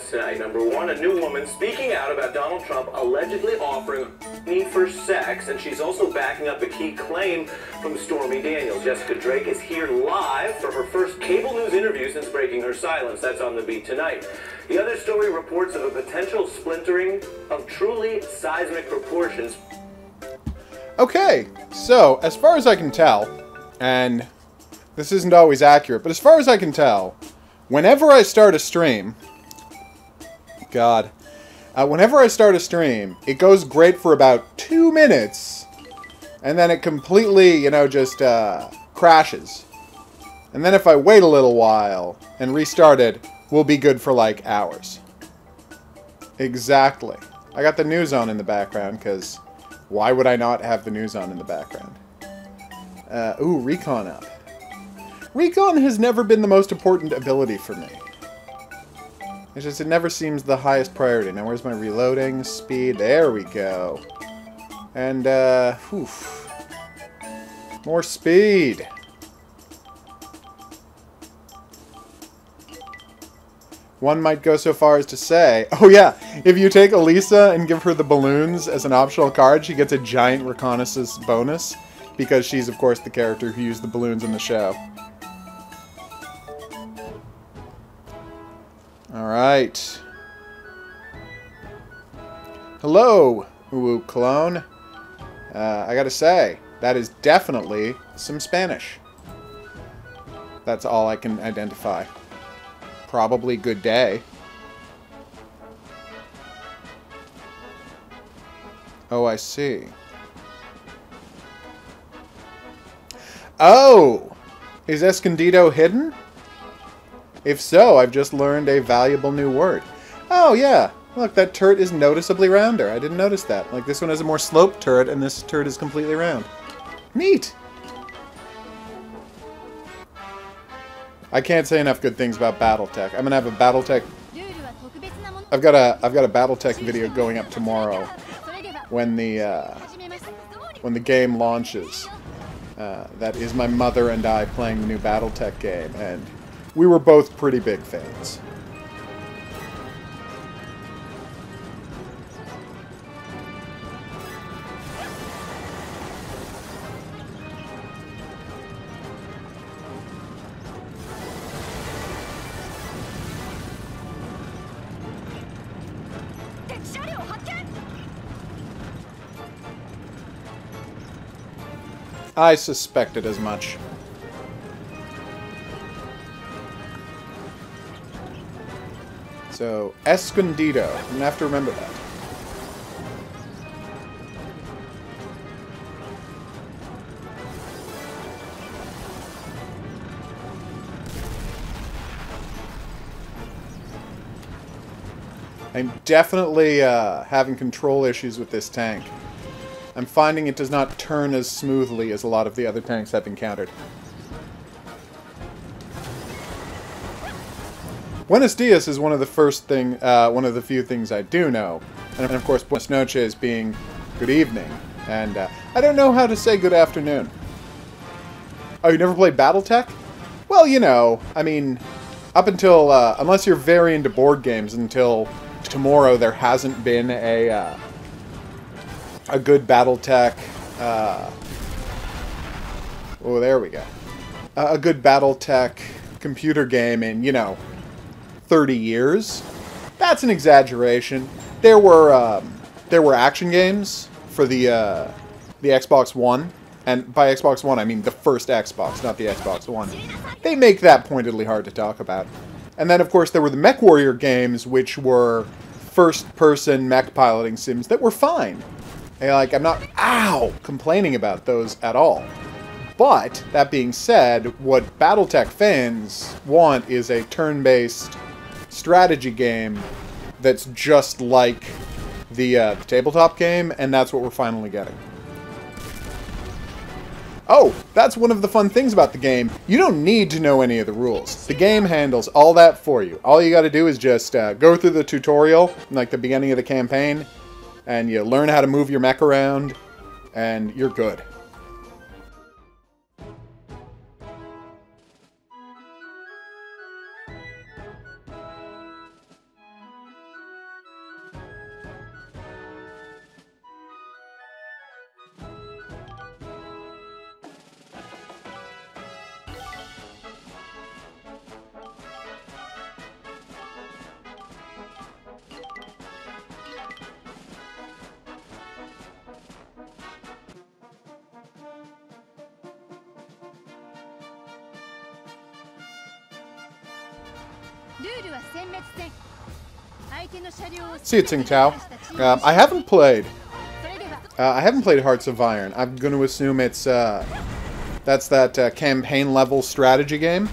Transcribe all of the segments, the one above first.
headlines tonight. Number one, a new woman speaking out about Donald Trump allegedly offering money for sex, and she's also backing up a key claim from Stormy Daniels. Jessica Drake is here live for her first cable news interview since breaking her silence. That's on the beat tonight. The other story reports of a potential splintering of truly seismic proportions. Okay, so as far as I can tell, and this isn't always accurate, but as far as I can tell, whenever I start a stream, whenever I start a stream, it goes great for about 2 minutes, and then it completely, just crashes. And then if I wait a little while and restart it, we'll be good for like hours. Exactly. I got the news on in the background, because why would I not have the news on in the background? Ooh, recon up. Recon has never been the most important ability for me. It's just, it never seems the highest priority. Now, where's my reloading speed? There we go. And, more speed. One might go so far as to say, oh yeah, if you take Elisa and give her the balloons as an optional card, she gets a giant reconnaissance bonus, because she's, of course, the character who used the balloons in the show. Alright. Hello, Uwu Cologne. I gotta say, that is definitely some Spanish. That's all I can identify. Probably good day. Oh, I see. Oh! Is Escondido hidden? If so, I've just learned a valuable new word. Oh, yeah. Look, that turret is noticeably rounder. I didn't notice that. Like, this one has a more sloped turret, and this turret is completely round. Neat! I can't say enough good things about BattleTech. I'm gonna have a BattleTech... I've got a BattleTech video going up tomorrow when the game launches. That is my mother and I playing the new BattleTech game, and we were both pretty big fans. I suspected as much. So, Escondido. I'm gonna have to remember that. I'm definitely having control issues with this tank. I'm finding it does not turn as smoothly as a lot of the other tanks I've encountered. Buenos dias is one of the few things I do know. And of course, buenas noches being good evening. And I don't know how to say good afternoon. Oh, you never played BattleTech? Well, I mean, up until, unless you're very into board games, until tomorrow there hasn't been a good BattleTech, oh, there we go. A good BattleTech computer game in, 30 years. That's an exaggeration. There were action games for the Xbox One, and by Xbox One I mean the first Xbox, not the Xbox One. They make that pointedly hard to talk about. And then of course there were the MechWarrior games, which were first-person mech piloting sims that were fine. And, I'm not, complaining about those at all. But, that being said, what BattleTech fans want is a turn-based strategy game that's just like the tabletop game, and that's what we're finally getting. Oh, that's one of the fun things about the game. You don't need to know any of the rules. The game handles all that for you. All you gotta do is just go through the tutorial, like the beginning of the campaign, and you learn how to move your mech around, and you're good. See it, Tsingtao. I haven't played Hearts of Iron. I'm going to assume it's that's that campaign level strategy game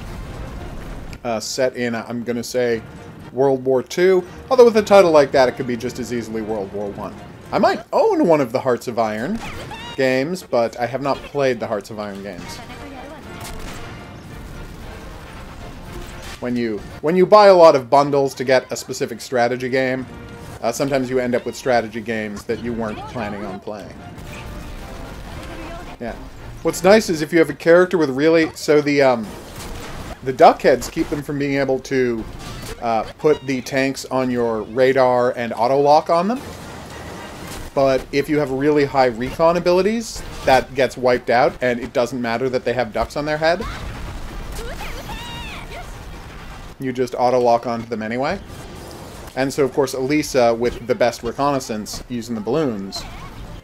set in I'm going to say World War II. Although with a title like that, it could be just as easily World War I. I might own one of the Hearts of Iron games, but I have not played the Hearts of Iron games. When you buy a lot of bundles to get a specific strategy game, sometimes you end up with strategy games that you weren't planning on playing. Yeah. What's nice is if you have a character with really... So the duck heads keep them from being able to put the tanks on your radar and auto-lock on them. But if you have really high recon abilities, that gets wiped out, and it doesn't matter that they have ducks on their head. You just auto-lock onto them anyway. And so, of course, Elisa, with the best reconnaissance, using the balloons,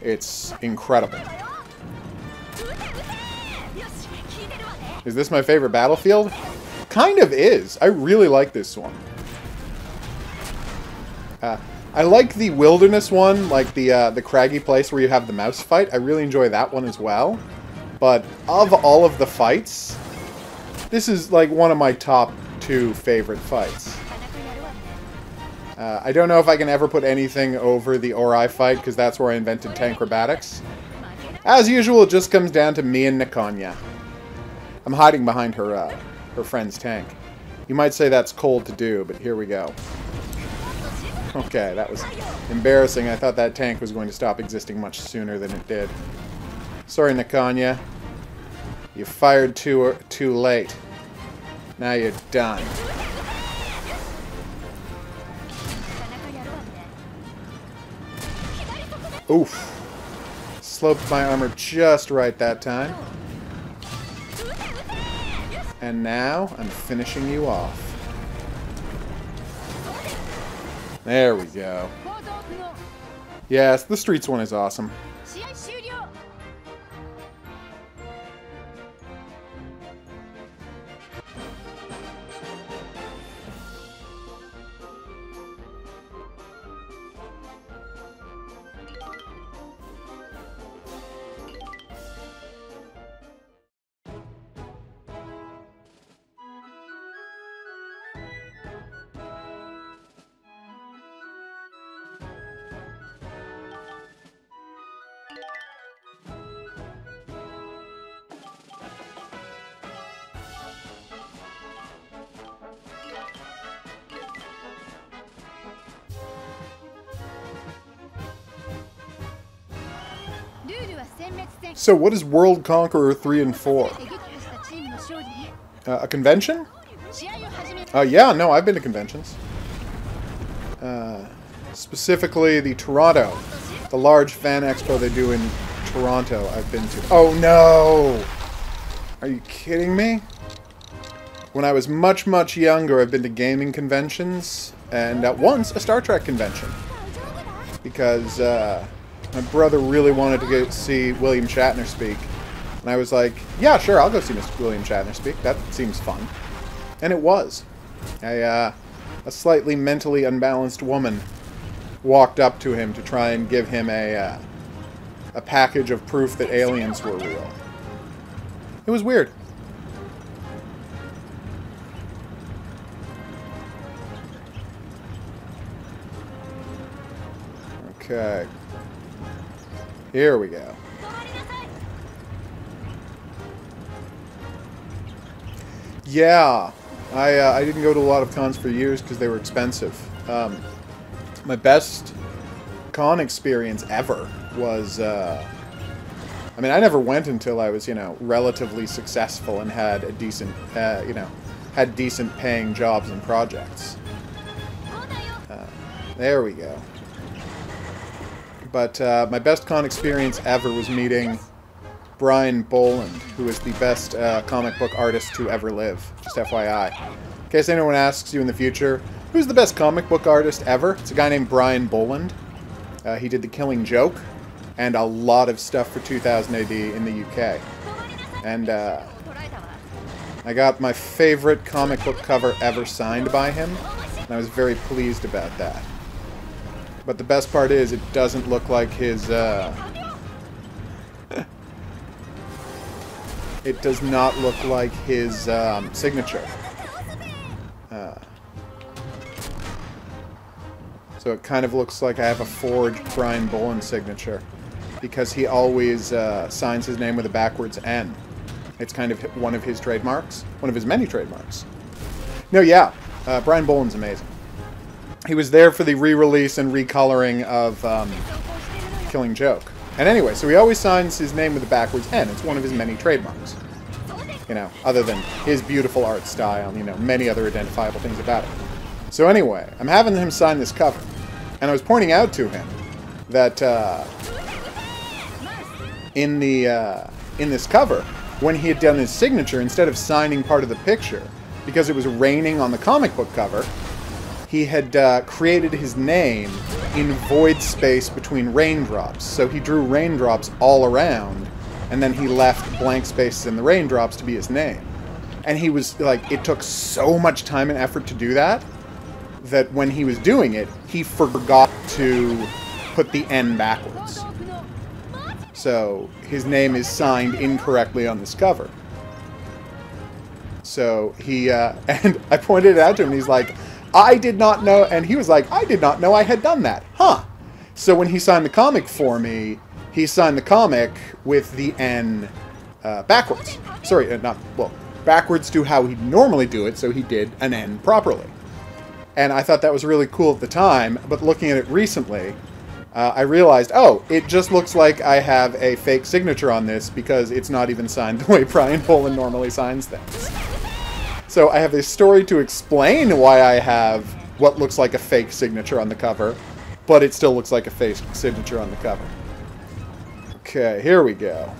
it's incredible. Is this my favorite battlefield? Kind of is. I really like this one. I like the wilderness one, like the craggy place where you have the mouse fight. I really enjoy that one as well. But of all of the fights, this is like one of my top 2 favorite fights. I don't know if I can ever put anything over the Ori fight, because that's where I invented tankrobatics. As usual, it just comes down to me and Nakonya. I'm hiding behind her friend's tank. You might say that's cold to do, but here we go. Okay, that was embarrassing. I thought that tank was going to stop existing much sooner than it did. Sorry, Nakonya. You fired too late. Now you're done. Oof. Sloped my armor just right that time. And now, I'm finishing you off. There we go. Yes, the Streets one is awesome. So what is World Conqueror 3 and 4? A convention? Yeah, no, I've been to conventions. Specifically the Toronto. The large fan expo they do in Toronto I've been to. Oh no! Are you kidding me? When I was much, much younger, I've been to gaming conventions, and once a Star Trek convention. Because, my brother really wanted to go see William Shatner speak. And I was like, yeah, sure, I'll go see Mr. William Shatner speak. That seems fun. And it was. A slightly mentally unbalanced woman walked up to him to try and give him a package of proof that aliens were real. It was weird. Okay. Here we go. Yeah, I didn't go to a lot of cons for years because they were expensive. My best con experience ever was, I mean, I never went until I was, you know, relatively successful and had a decent, you know, had decent paying jobs and projects. There we go. But my best con experience ever was meeting Brian Boland, who is the best comic book artist to ever live. Just FYI. In case anyone asks you in the future, who's the best comic book artist ever? It's a guy named Brian Boland. He did The Killing Joke and a lot of stuff for 2000 AD in the UK. And I got my favorite comic book cover ever signed by him, and I was very pleased about that. But the best part is, it doesn't look like his, it does not look like his, signature. So it kind of looks like I have a forged Brian Bolland signature, because he always, signs his name with a backwards N. It's kind of one of his trademarks. One of his many trademarks. No, yeah. Brian Bolland's amazing. He was there for the re-release and recoloring of Killing Joke. And anyway, so he always signs his name with a backwards N. It's one of his many trademarks. You know, other than his beautiful art style, you know, many other identifiable things about it. So anyway, I'm having him sign this cover. And I was pointing out to him that in this cover, when he had done his signature, instead of signing part of the picture, because it was raining on the comic book cover, he had created his name in void space between raindrops. So he drew raindrops all around, and then he left blank spaces in the raindrops to be his name. And he was like, it took so much time and effort to do that, that when he was doing it, he forgot to put the N backwards. So his name is signed incorrectly on this cover. So he, and I pointed it out to him, and he's like, I did not know, and he was like, I did not know I had done that. Huh. So when he signed the comic for me, he signed the comic with the N backwards. Sorry, backwards to how he'd normally do it, so he did an N properly. And I thought that was really cool at the time, but looking at it recently, I realized, oh, it just looks like I have a fake signature on this because it's not even signed the way Brian Bolland normally signs things. So I have a story to explain why I have what looks like a fake signature on the cover, but it still looks like a fake signature on the cover. Okay, here we go.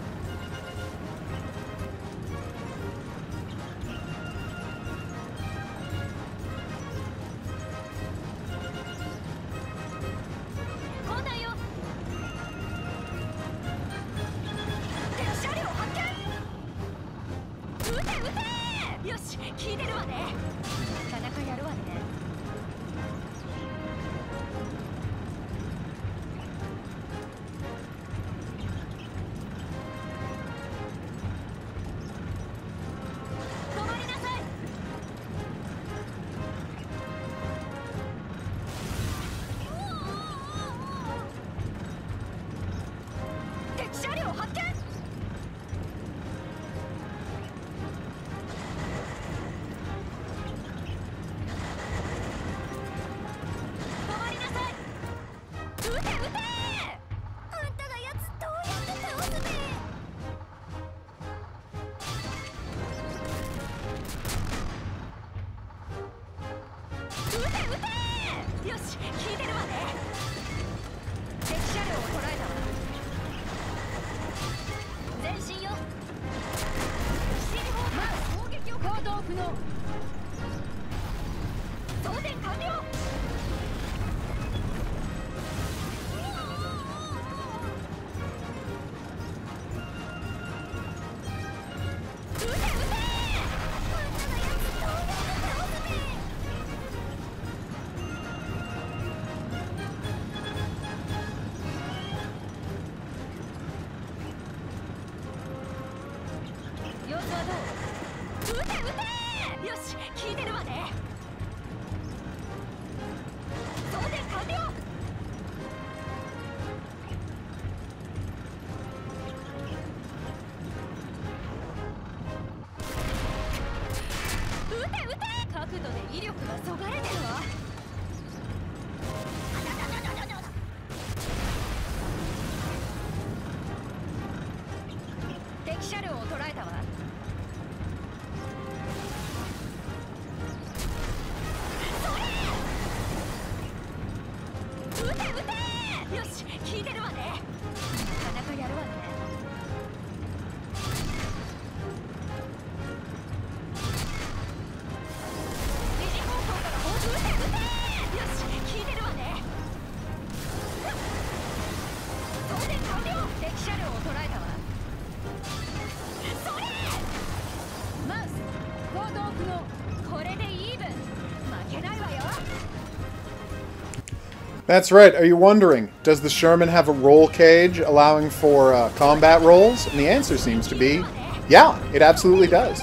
That's right. Are you wondering, does the Sherman have a roll cage allowing for combat rolls? And the answer seems to be, yeah, it absolutely does.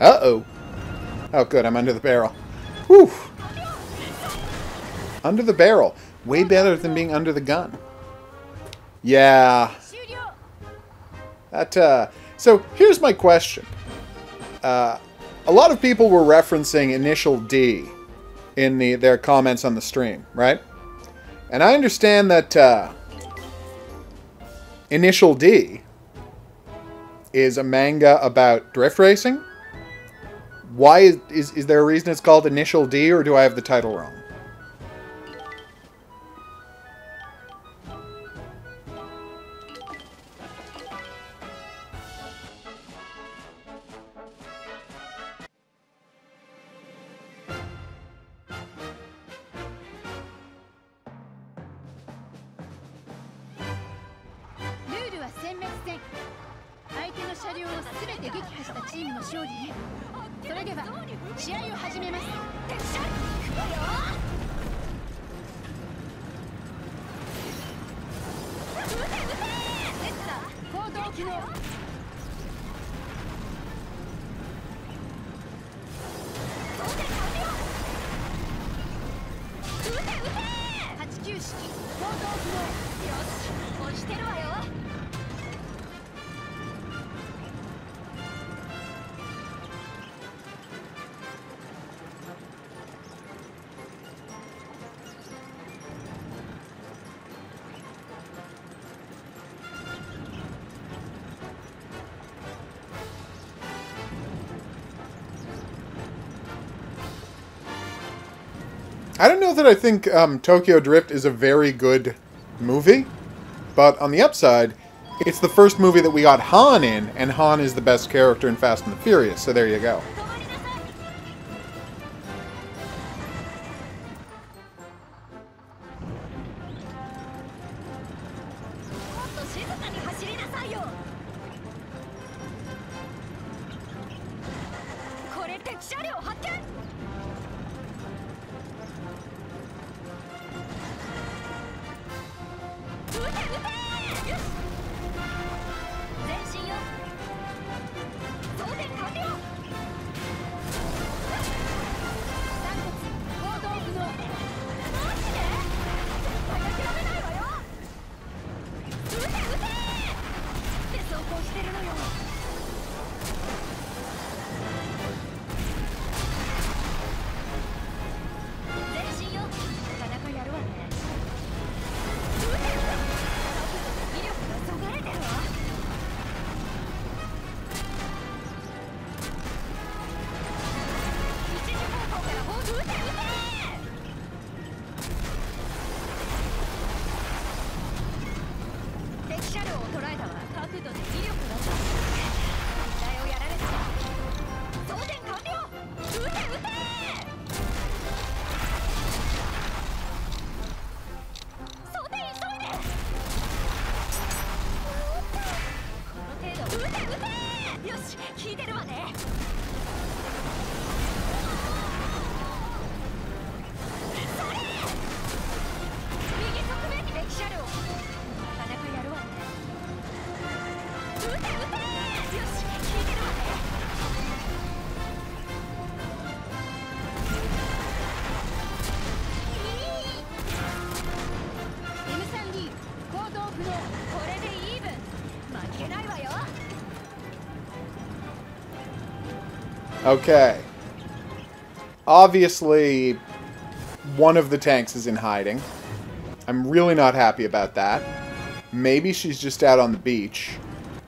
Uh-oh. Oh, good. I'm under the barrel. Whew. Under the barrel. Way better than being under the gun. Yeah. So, here's my question. A lot of people were referencing Initial D in their comments on the stream, right? And I understand that Initial D is a manga about drift racing. Why is there a reason it's called Initial D, or do I have the title wrong? I don't know that I think Tokyo Drift is a very good movie, but on the upside, it's the first movie that we got Han in, and Han is the best character in Fast and the Furious, so there you go. Okay. Obviously, one of the tanks is in hiding. I'm really not happy about that. Maybe she's just out on the beach.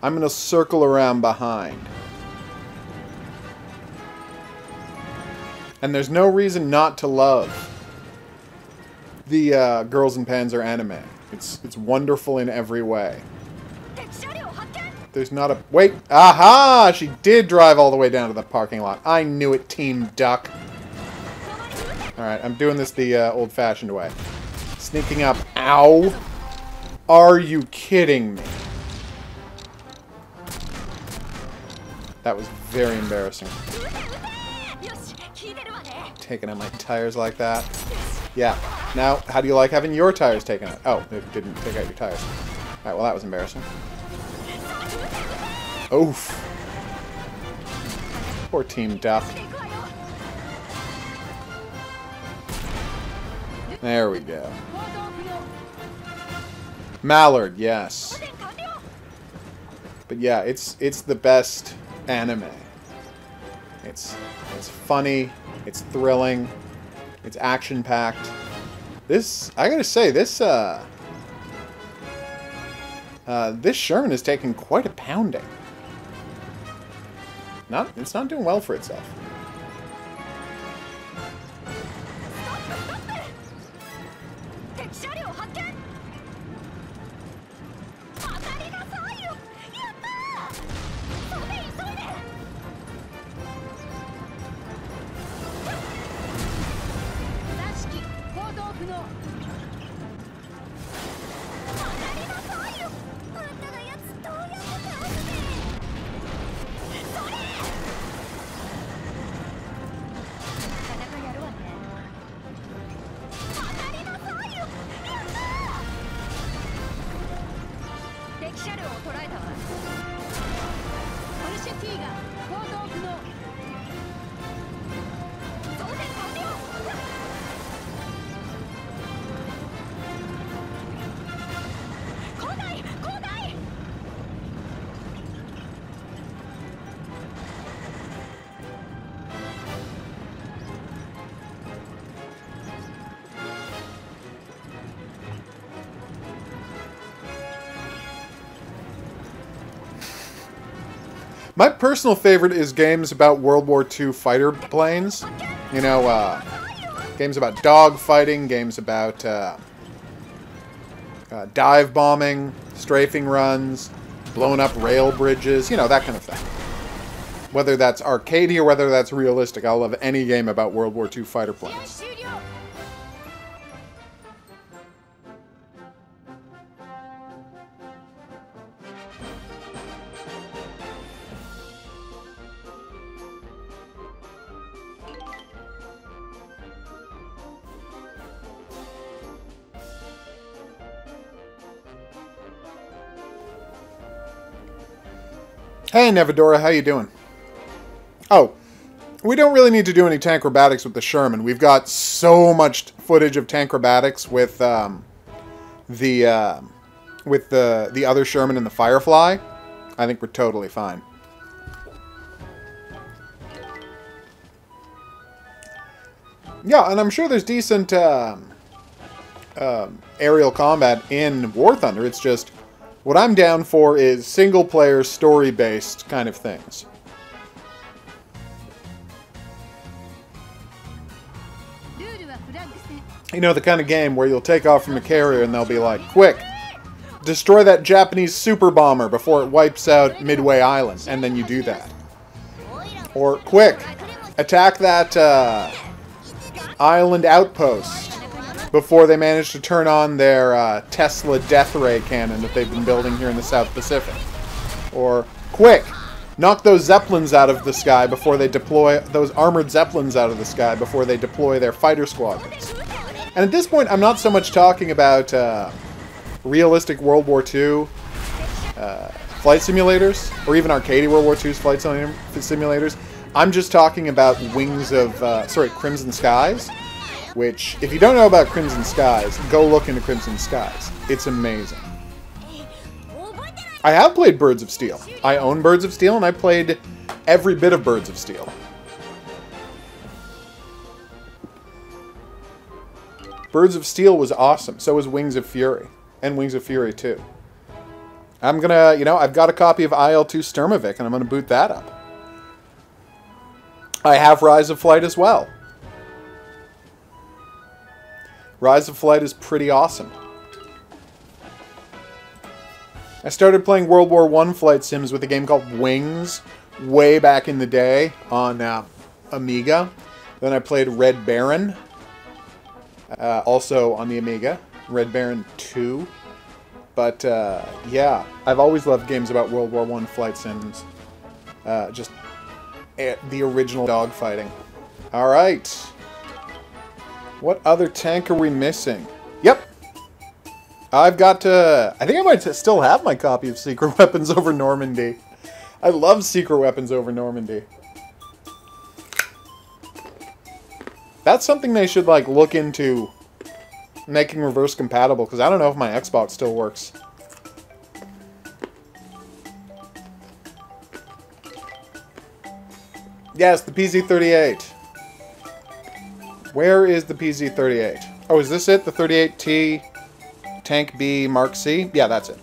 I'm going to circle around behind. And there's no reason not to love the Girls in Panzer anime. It's wonderful in every way. There's not a... Wait! Aha! She did drive all the way down to the parking lot. I knew it, Team Duck. Alright, I'm doing this the old-fashioned way. Sneaking up. Ow! Are you kidding me? That was very embarrassing. Taking out my tires like that. Yeah. Now, how do you like having your tires taken out? Oh, it didn't take out your tires. Alright, well that was embarrassing. Oof. Poor Team Duck. There we go. Mallard, yes. But yeah, it's the best anime. It's funny, it's thrilling, it's action-packed. This, I gotta say, this Sherman is taking quite a pounding. It's not doing well for itself. My personal favorite is games about World War II fighter planes. You know, games about dog fighting, games about dive bombing, strafing runs, blowing up rail bridges, you know, that kind of thing. Whether that's arcadey or whether that's realistic, I love any game about World War II fighter planes. Hey, Nevadora, how you doing? Oh, we don't really need to do any tankrobatics with the Sherman. We've got so much footage of tankrobatics with the other Sherman and the Firefly. I think we're totally fine. Yeah, and I'm sure there's decent aerial combat in War Thunder. It's just what I'm down for is single-player, story-based kind of things. You know, the kind of game where you'll take off from a carrier and they'll be like, quick, destroy that Japanese super bomber before it wipes out Midway Island, and then you do that. Or, quick, attack that island outpost before they manage to turn on their Tesla death ray cannon that they've been building here in the South Pacific. Or, quick, knock those Zeppelins out of the sky before they deploy, those armored Zeppelins out of the sky before they deploy their fighter squadrons. And at this point, I'm not so much talking about realistic World War II flight simulators, or even arcade World War II's flight simulators. I'm just talking about Crimson Skies. Which, if you don't know about Crimson Skies, go look into Crimson Skies. It's amazing. I have played Birds of Steel. I own Birds of Steel, and I played every bit of Birds of Steel. Birds of Steel was awesome. So was Wings of Fury. And Wings of Fury 2. I'm gonna, you know, I've got a copy of IL-2 Sturmovik, and I'm gonna boot that up. I have Rise of Flight as well. Rise of Flight is pretty awesome. I started playing World War I flight sims with a game called Wings way back in the day on Amiga. Then I played Red Baron, also on the Amiga. Red Baron 2. But, yeah, I've always loved games about World War I flight sims. Just the original dogfighting. Alright. What other tank are we missing? Yep. I've got to... I think I might still have my copy of Secret Weapons Over Normandy. I love Secret Weapons Over Normandy. That's something they should, like, look into making reverse compatible, because I don't know if my Xbox still works. Yes, the PZ-38. Where is the PZ-38? Oh, is this it? The 38T Tank B Mark C? Yeah, that's it.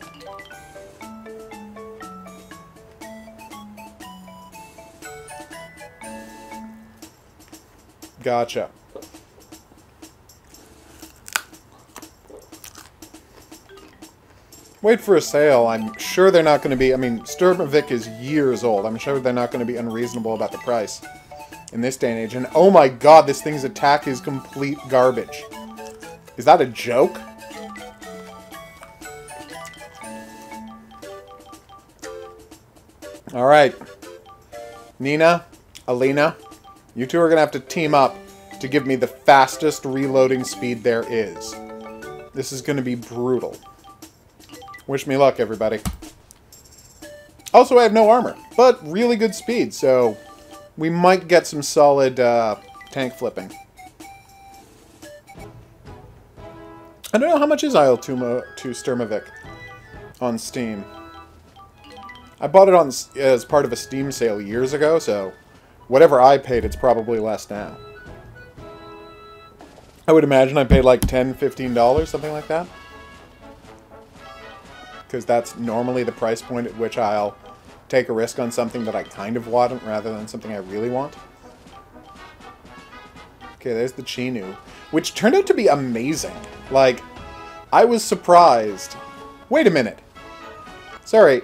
Gotcha. Wait for a sale. I'm sure they're not going to be... I mean, Sturmovik is years old. I'm sure they're not going to be unreasonable about the price in this day and age. And oh my god, this thing's attack is complete garbage. Is that a joke? Alright. Nina, Alina, you two are going to have to team up to give me the fastest reloading speed there is. This is going to be brutal. Wish me luck, everybody. Also, I have no armor, but really good speed, so we might get some solid tank flipping. I don't know how much is IL-2 Sturmovik on Steam. I bought it on as part of a Steam sale years ago, so whatever I paid, it's probably less now. I would imagine I paid like $10, $15, something like that. Because that's normally the price point at which I'll take a risk on something that I kind of want rather than something I really want. Okay, there's the Chinu, which turned out to be amazing. Like, I was surprised. Wait a minute. Sorry.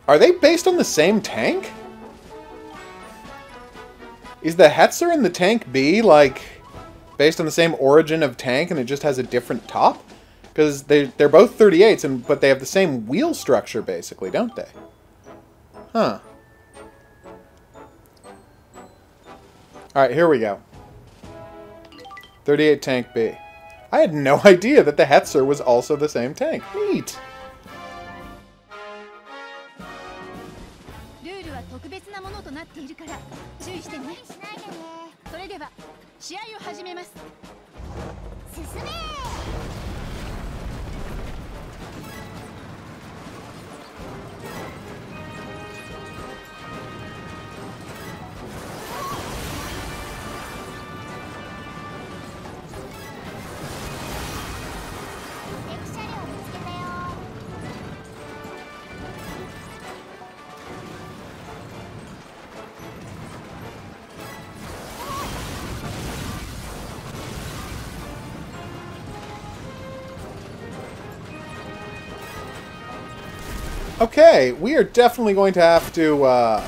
Are they based on the same tank? Is the Hetzer in the Tank B, like, based on the same origin of tank and it just has a different top? Because they're both 38s, but they have the same wheel structure, basically, don't they? Huh. Alright, here we go. 38 Tank B. I had no idea that the Hetzer was also the same tank. Neat! Okay, we are definitely going to have to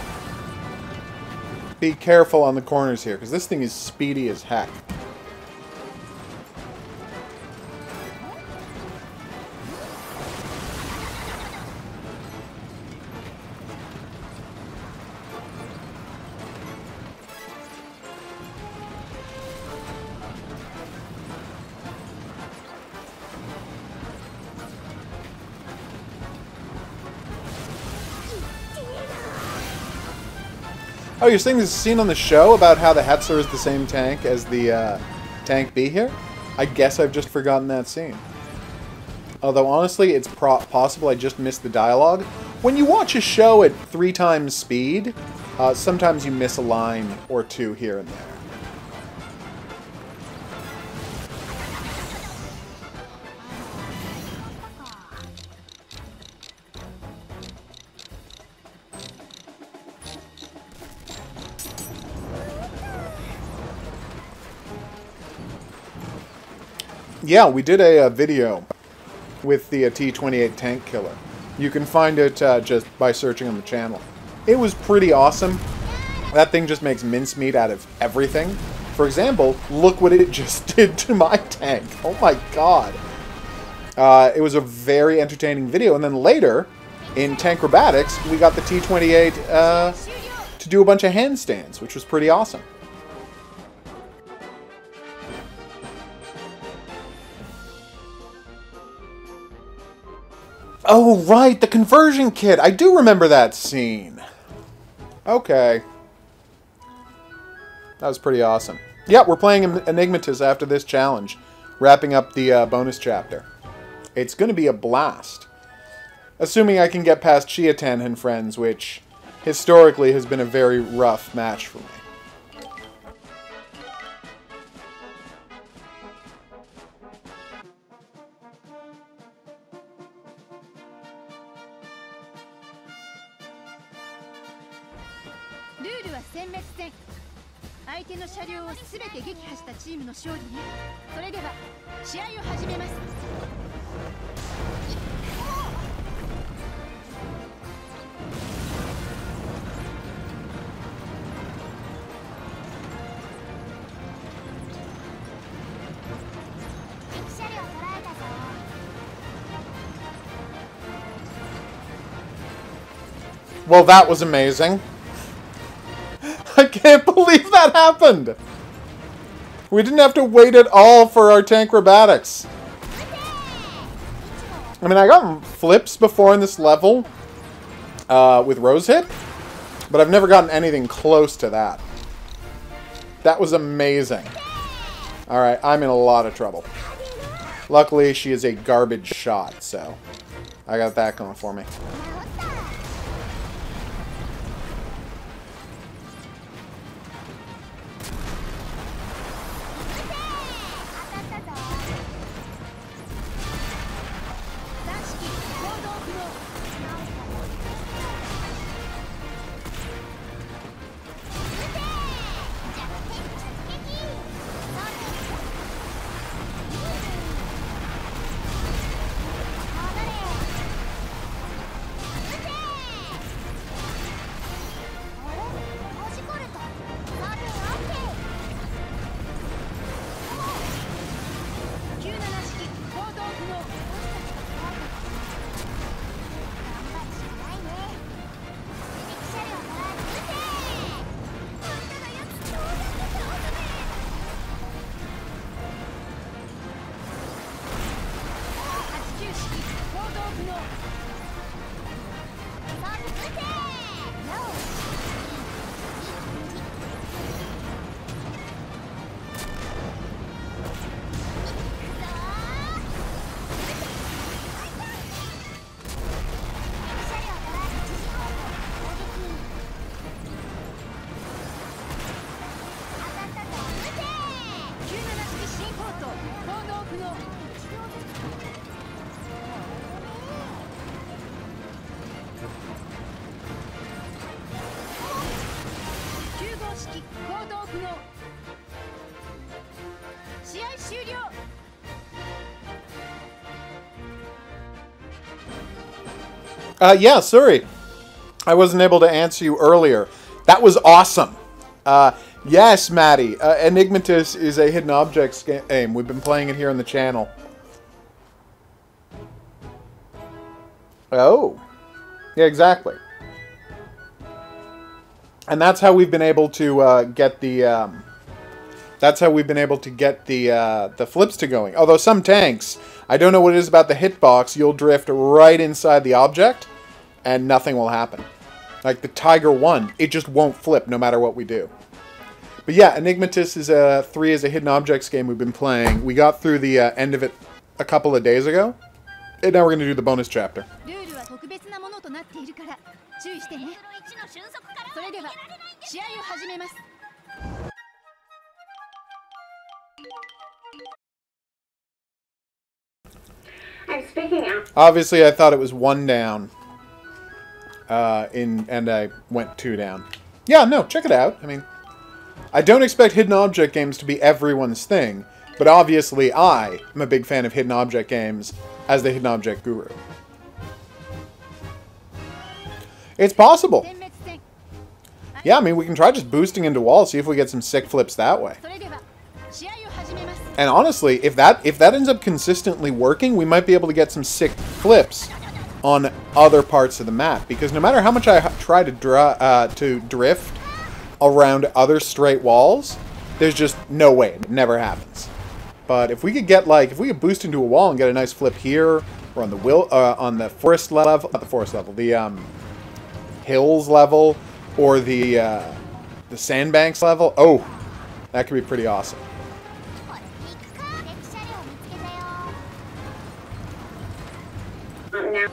be careful on the corners here, because this thing is speedy as heck. Oh, you're saying there's a scene on the show about how the Hetzer is the same tank as the Tank B here? I guess I've just forgotten that scene. Although, honestly, it's possible I just missed the dialogue. When you watch a show at 3 times speed, sometimes you miss a line or two here and there. Yeah, we did a video with the T-28 Tank Killer. You can find it just by searching on the channel. It was pretty awesome. That thing just makes mincemeat out of everything. For example, look what it just did to my tank. Oh my god. It was a very entertaining video. And then later, in Tankrobatics, we got the T-28 to do a bunch of handstands, which was pretty awesome. Oh, right, the conversion kit. I do remember that scene. Okay. That was pretty awesome. Yeah, we're playing Enigmatis after this challenge. Wrapping up the bonus chapter. It's going to be a blast. Assuming I can get past Chiatan and friends, which historically has been a very rough match for me. Well, that was amazing. I can't believe that happened! We didn't have to wait at all for our tankrobatics. I mean, I got flips before in this level with Rosehip, but I've never gotten anything close to that. That was amazing. Alright, I'm in a lot of trouble. Luckily, she is a garbage shot, so I got that going for me. Yeah, sorry. I wasn't able to answer you earlier. That was awesome. Yes, Maddie. Enigmatis is a hidden objects game. We've been playing it here on the channel. Oh. Yeah, exactly. And that's how we've been able to get the... that's how we've been able to get the flips to going. Although some tanks, I don't know what it is about the hitbox, you'll drift right inside the object, and nothing will happen. Like the Tiger 1, it just won't flip no matter what we do. But yeah, Enigmatis is 3 is a hidden objects game we've been playing. We got through the end of it a couple of days ago, and now we're going to do the bonus chapter. I'm speaking out. Obviously, I thought it was 1 down, and I went 2 down. Yeah, no, check it out. I mean, I don't expect hidden object games to be everyone's thing, but obviously I am a big fan of hidden object games as the hidden object guru. It's possible. Yeah, I mean, we can try just boosting into walls, see if we get some sick flips that way. And honestly, if that ends up consistently working, we might be able to get some sick flips on other parts of the map. Because no matter how much I try to drift around other straight walls, there's just no way. It never happens. But if we could get, like, if we could boost into a wall and get a nice flip here, or on the forest level, not the forest level, the hills level, or the sandbanks level. Oh, that could be pretty awesome. Now.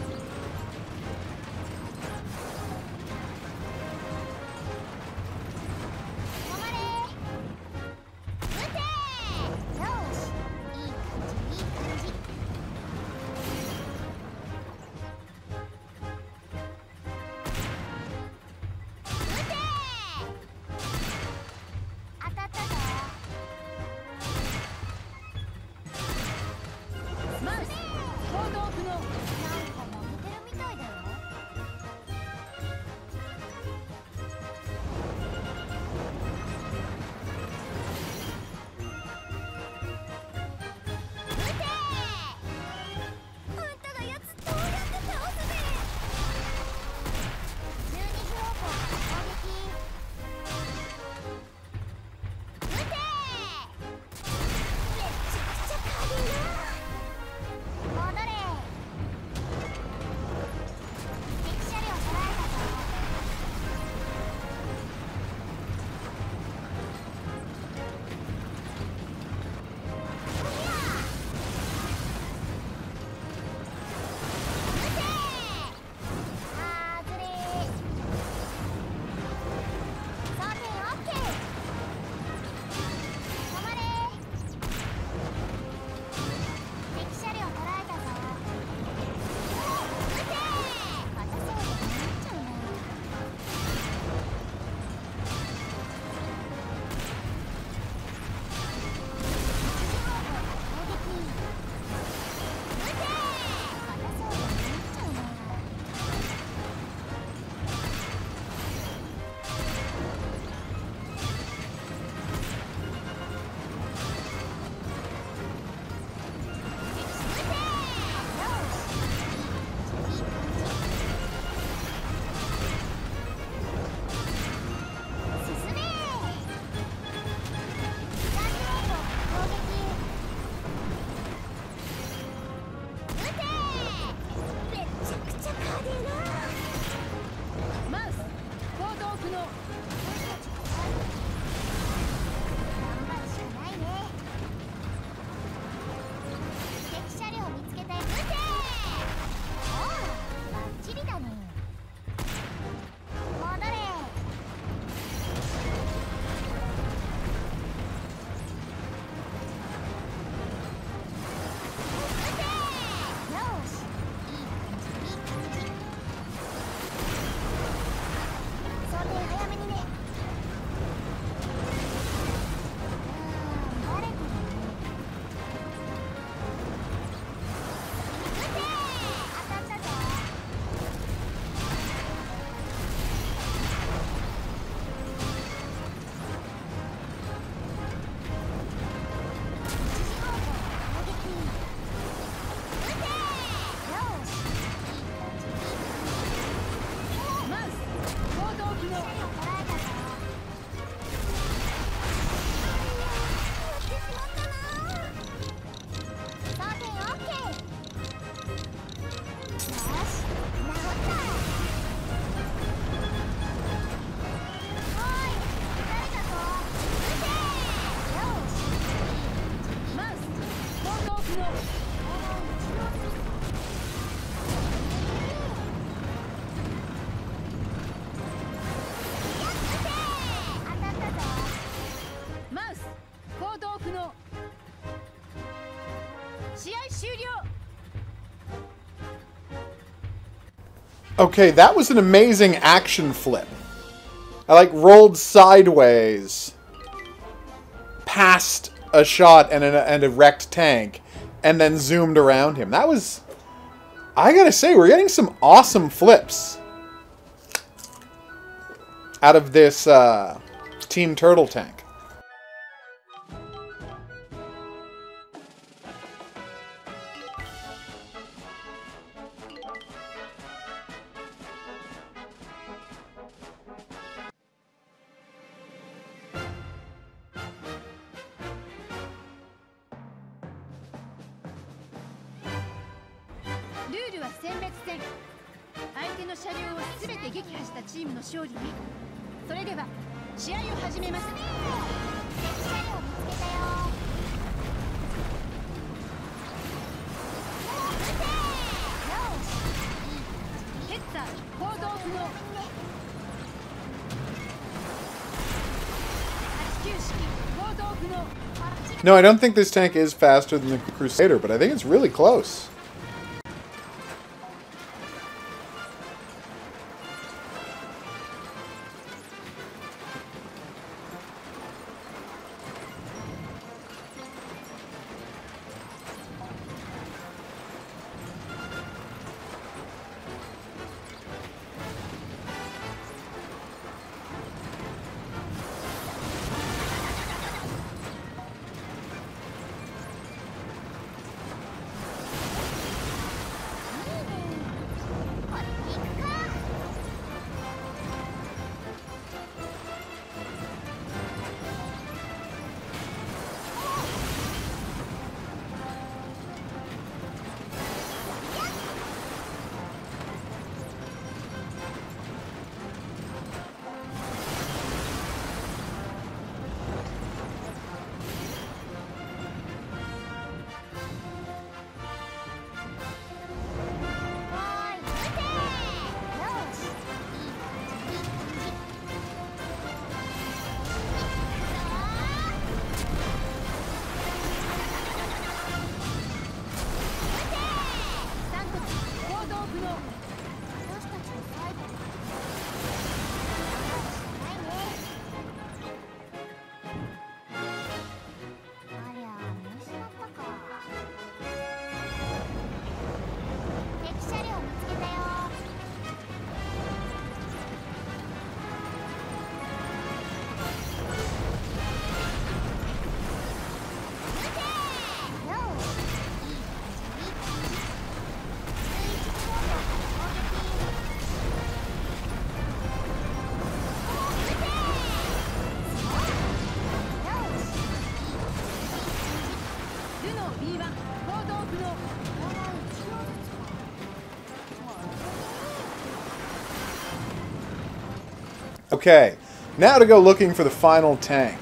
Okay, that was an amazing action flip. I like rolled sideways past a shot and a wrecked tank and then zoomed around him. That was... I gotta say, we're getting some awesome flips out of this Team Turtle tank. ルは殲滅戦。相手の車両を全て撃破したチームの勝利ね。それでは試合を始めます。敵車両見つけたよ。ヘッダー行動不能。89式行動不能。 No, I don't think this tank is faster than the Crusader, but I think it's really close. Okay, now to go looking for the final tank.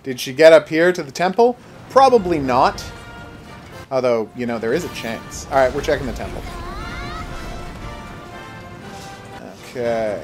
Did she get up here to the temple? Probably not. Although, you know, there is a chance. Alright, we're checking the temple. Okay.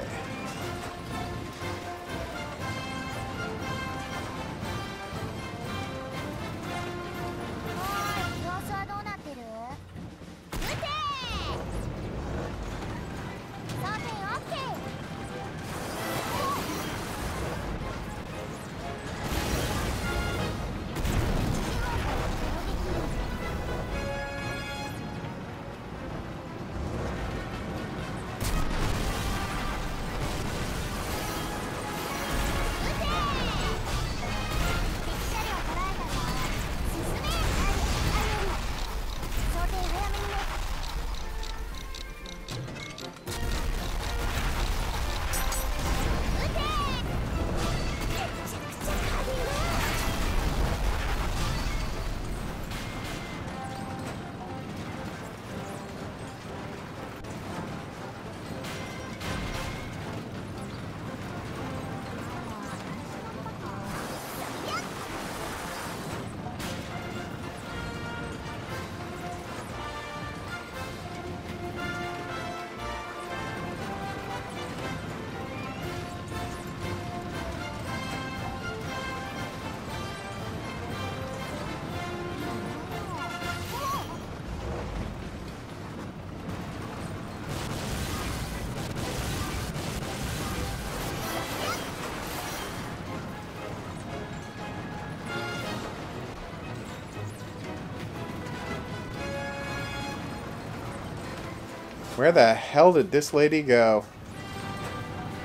Where the hell did this lady go?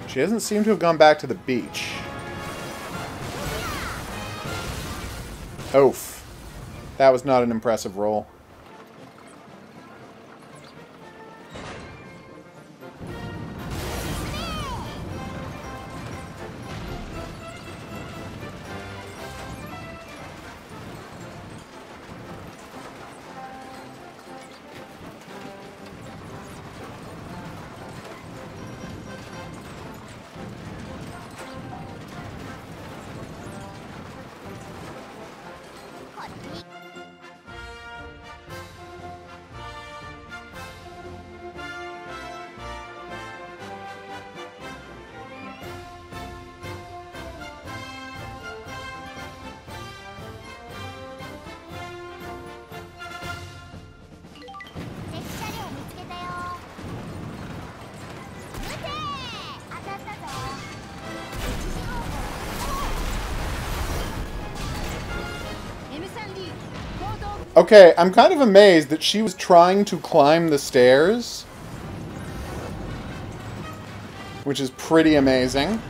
She doesn't seem to have gone back to the beach. Oof. That was not an impressive roll. Okay, I'm kind of amazed that she was trying to climb the stairs. Which is pretty amazing.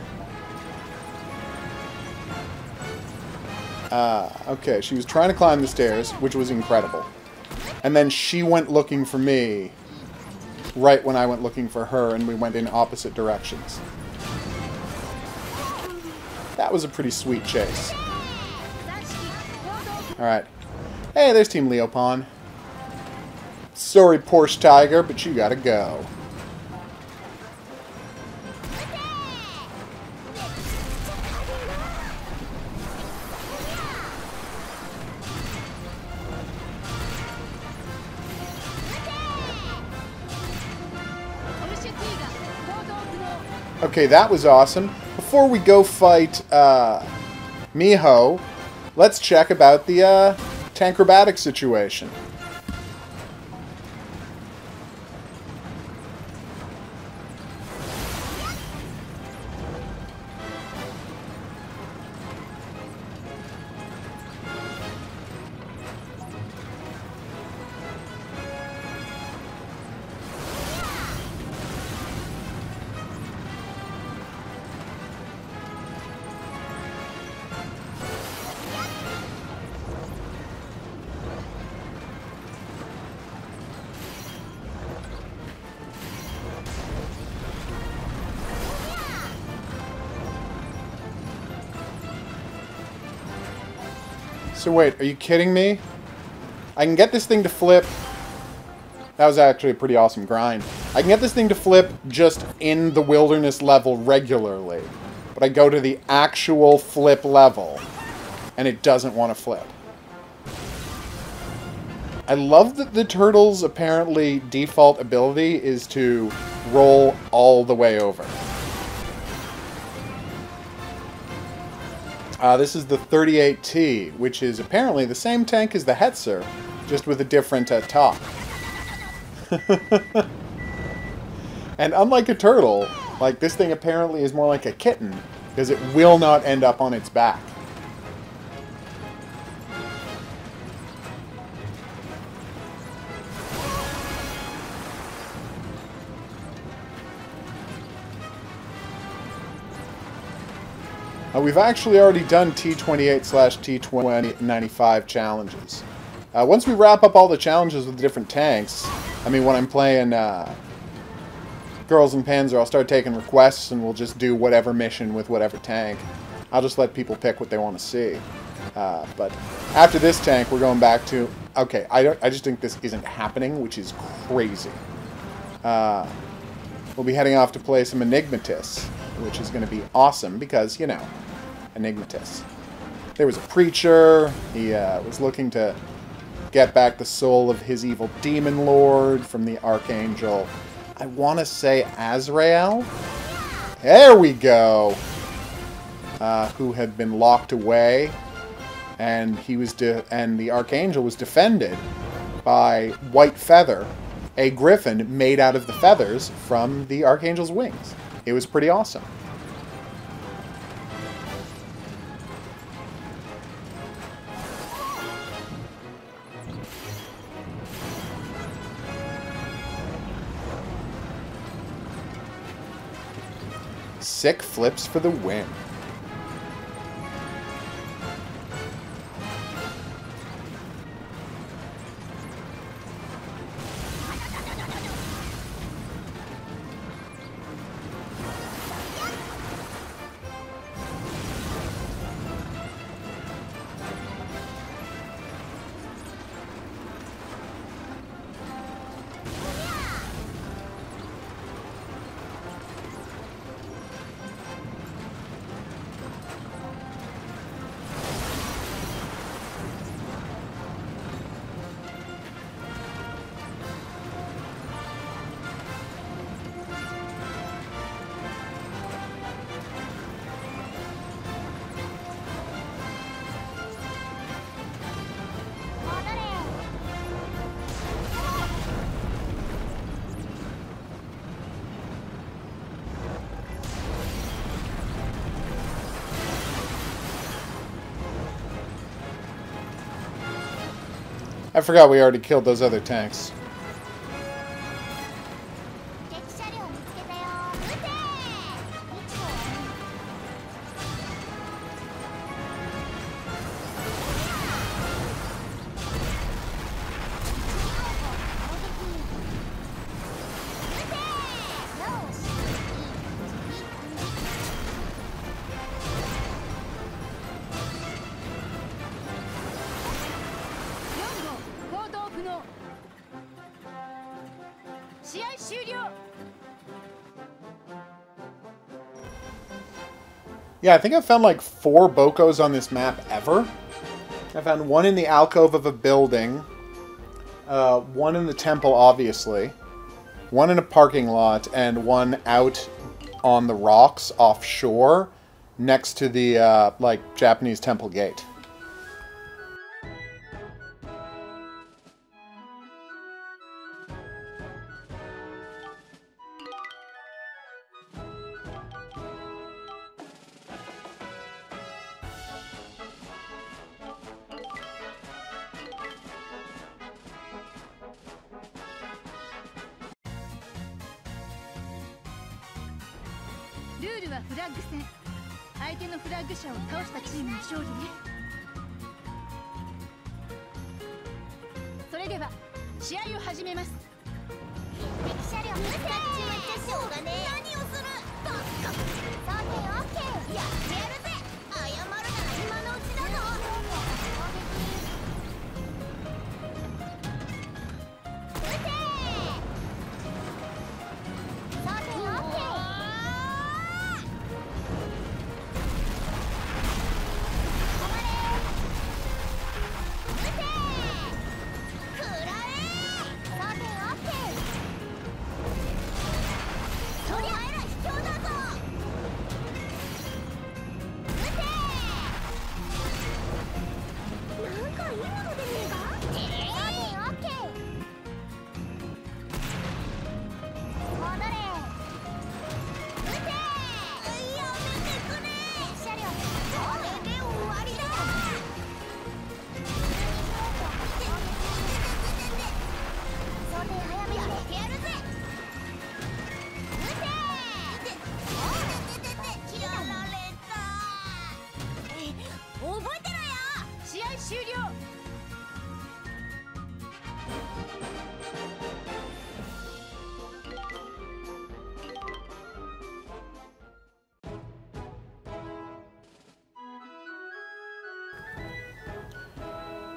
Okay, she was trying to climb the stairs, which was incredible. And then she went looking for me right when I went looking for her, and we went in opposite directions. That was a pretty sweet chase. Alright. Hey, there's Team Leopold. Sorry, Porsche Tiger, but you gotta go. Okay, that was awesome. Before we go fight Miho, let's check about the Tankrobatic situation. So wait, are you kidding me? I can get this thing to flip. That was actually a pretty awesome grind. I can get this thing to flip just in the wilderness level regularly. But I go to the actual flip level, and it doesn't want to flip. I love that the turtle's apparently default ability is to roll all the way over. This is the 38T, which is apparently the same tank as the Hetzer, just with a different top. And unlike a turtle, like this thing apparently is more like a kitten, because it will not end up on its back. We've actually already done T28/T2095 challenges. Once we wrap up all the challenges with the different tanks, I mean, when I'm playing Girls and Panzer, I'll start taking requests and we'll just do whatever mission with whatever tank. I'll just let people pick what they want to see. But after this tank, we're going back to... Okay, I just think this isn't happening, which is crazy. We'll be heading off to play some Enigmatis, which is going to be awesome because, you know, Enigmatis. There was a preacher. He was looking to get back the soul of his evil demon lord from the Archangel. I want to say Azrael? There we go! Who had been locked away, and he was and the Archangel was defended by White Feather, a griffin made out of the feathers from the Archangel's wings. It was pretty awesome. Sick flips for the win. I forgot we already killed those other tanks. Yeah, I think I found like 4 Bokos on this map ever. I found one in the alcove of a building, one in the temple, obviously, one in a parking lot, and one out on the rocks offshore next to the, like, Japanese temple gate.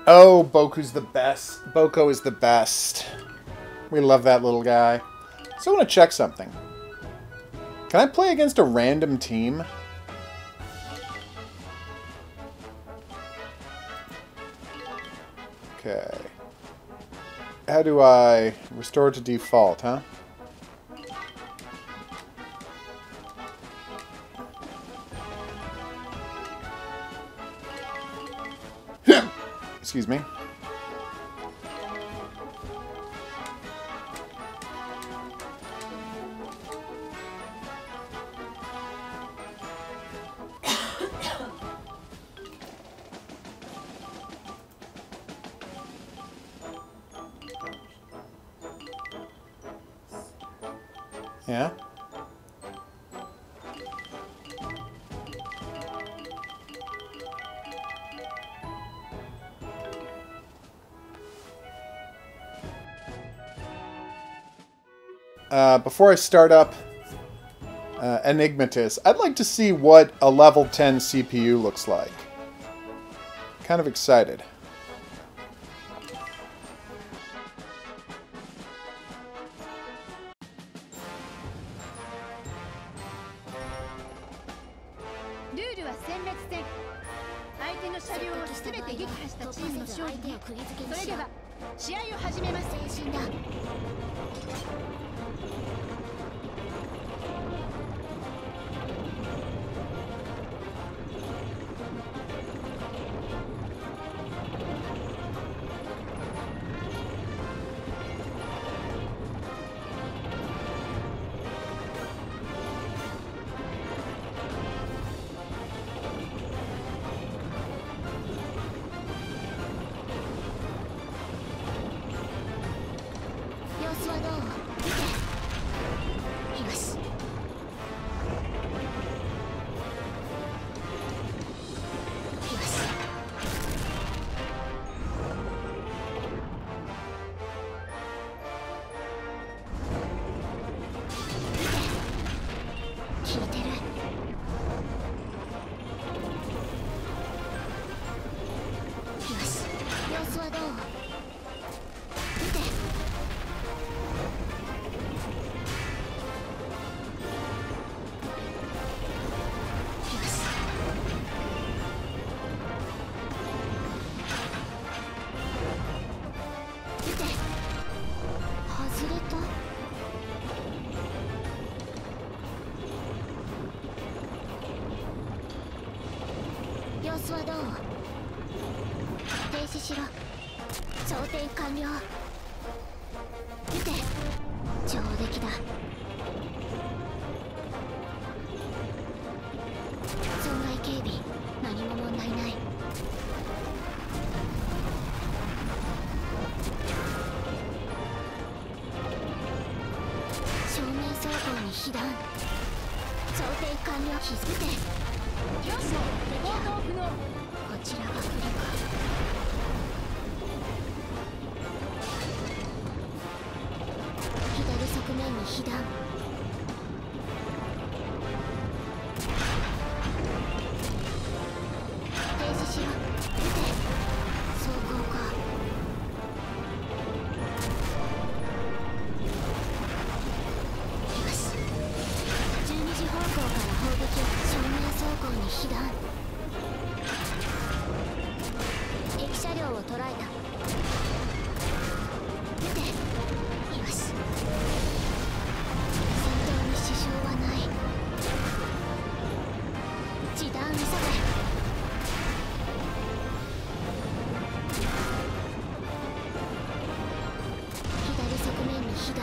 Oh, Boku's the best. Boko is the best. We love that little guy. So I want to check something. Can I play against a random team? Okay. How do I restore to default, huh? Excuse me. Yeah? Before I start up Enigmatis, I'd like to see what a level 10 CPU looks like. Kind of excited. スはどう？停止しろ。装填完了。撃て。上出来だ。損害警備、何も問題ない。正面走行に被弾。装填完了。気づいて。よし、行動不能。こちらが不利か。左側面に被弾。停止しろ。撃て。走行か。よし。12時方向から砲撃。正面走行に被弾。敵車両を捉えた。撃て。よし。戦闘に支障はない。地弾急げ。左側面に被弾。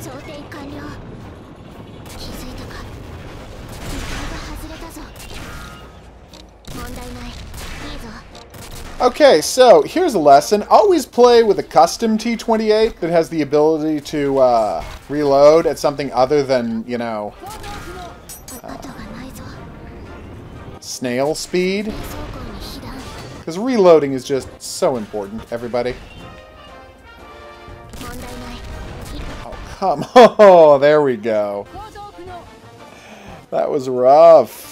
装填完了。気づいたか。2階が外れたぞ。問題ない。いいぞ。Okay, so here's a lesson. Always play with a custom T-28 that has the ability to reload at something other than, you know, 後がないぞ。 snail speed. 走行に被弾。 Because reloading is just so important, everybody. 問題ない。 Oh, come on. Oh, there we go. That was rough.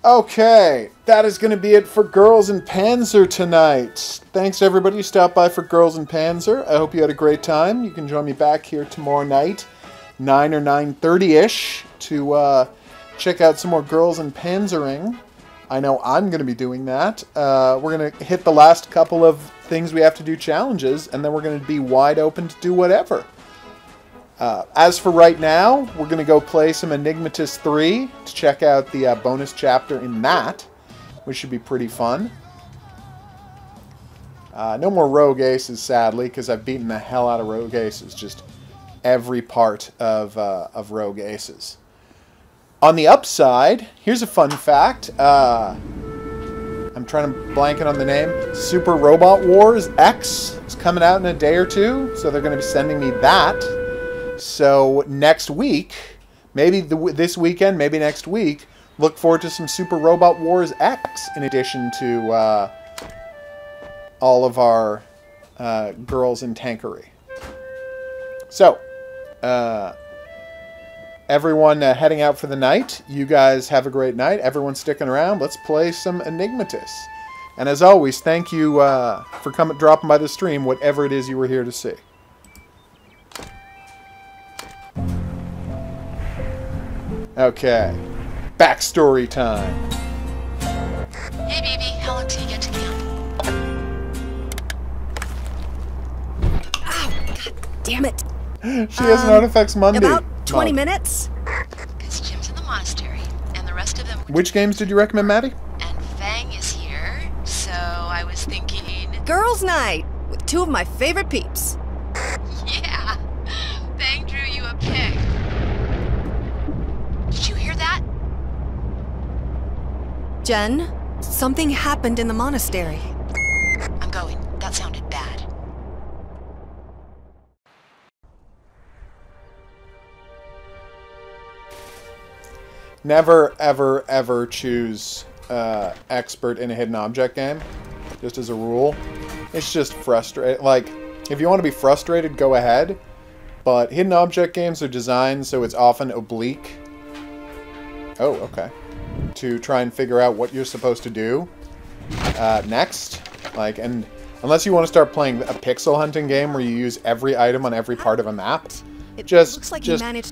Okay, that is going to be it for Girls and Panzer tonight. Thanks to everybody who stopped by for Girls and Panzer. I hope you had a great time. You can join me back here tomorrow night, 9 or 9:30-ish, to check out some more Girls and Panzering. I know I'm going to be doing that. We're going to hit the last couple of things we have to do challenges, and then we're going to be wide open to do whatever. As for right now, we're going to go play some Enigmatis 3 to check out the bonus chapter in that, which should be pretty fun. No more Rogue Aces, sadly, because I've beaten the hell out of Rogue Aces, just every part of Rogue Aces. On the upside, here's a fun fact. I'm trying to blank it on the name. Super Robot Wars X is coming out in a day or two, so they're going to be sending me that. So next week, maybe this weekend, maybe next week, look forward to some Super Robot Wars X in addition to all of our girls in tankery. So, everyone heading out for the night. You guys have a great night. Everyone sticking around. Let's play some Enigmatis. And as always, thank you for dropping by the stream, whatever it is you were here to see. Okay, backstory time. Hey baby, how long till you get to camp? Ow, god damn it. She has an Artifacts Monday. About 20 minutes? Because Jim's in the monastery, and the rest of them... Which games did you recommend, Maddie? And Fang is here, so I was thinking... Girls' night, with two of my favorite peeps. Yeah, Fang drew you a pic. Did you hear that? Jen, something happened in the monastery. I'm going. That sounded bad. Never, ever, ever choose expert in a hidden object game, just as a rule. It's just frustrating. Like, if you want to be frustrated, go ahead. But hidden object games are designed so it's often oblique. Oh, okay. To try and figure out what you're supposed to do next. Like, and unless you want to start playing a pixel hunting game where you use every item on every part of a map, just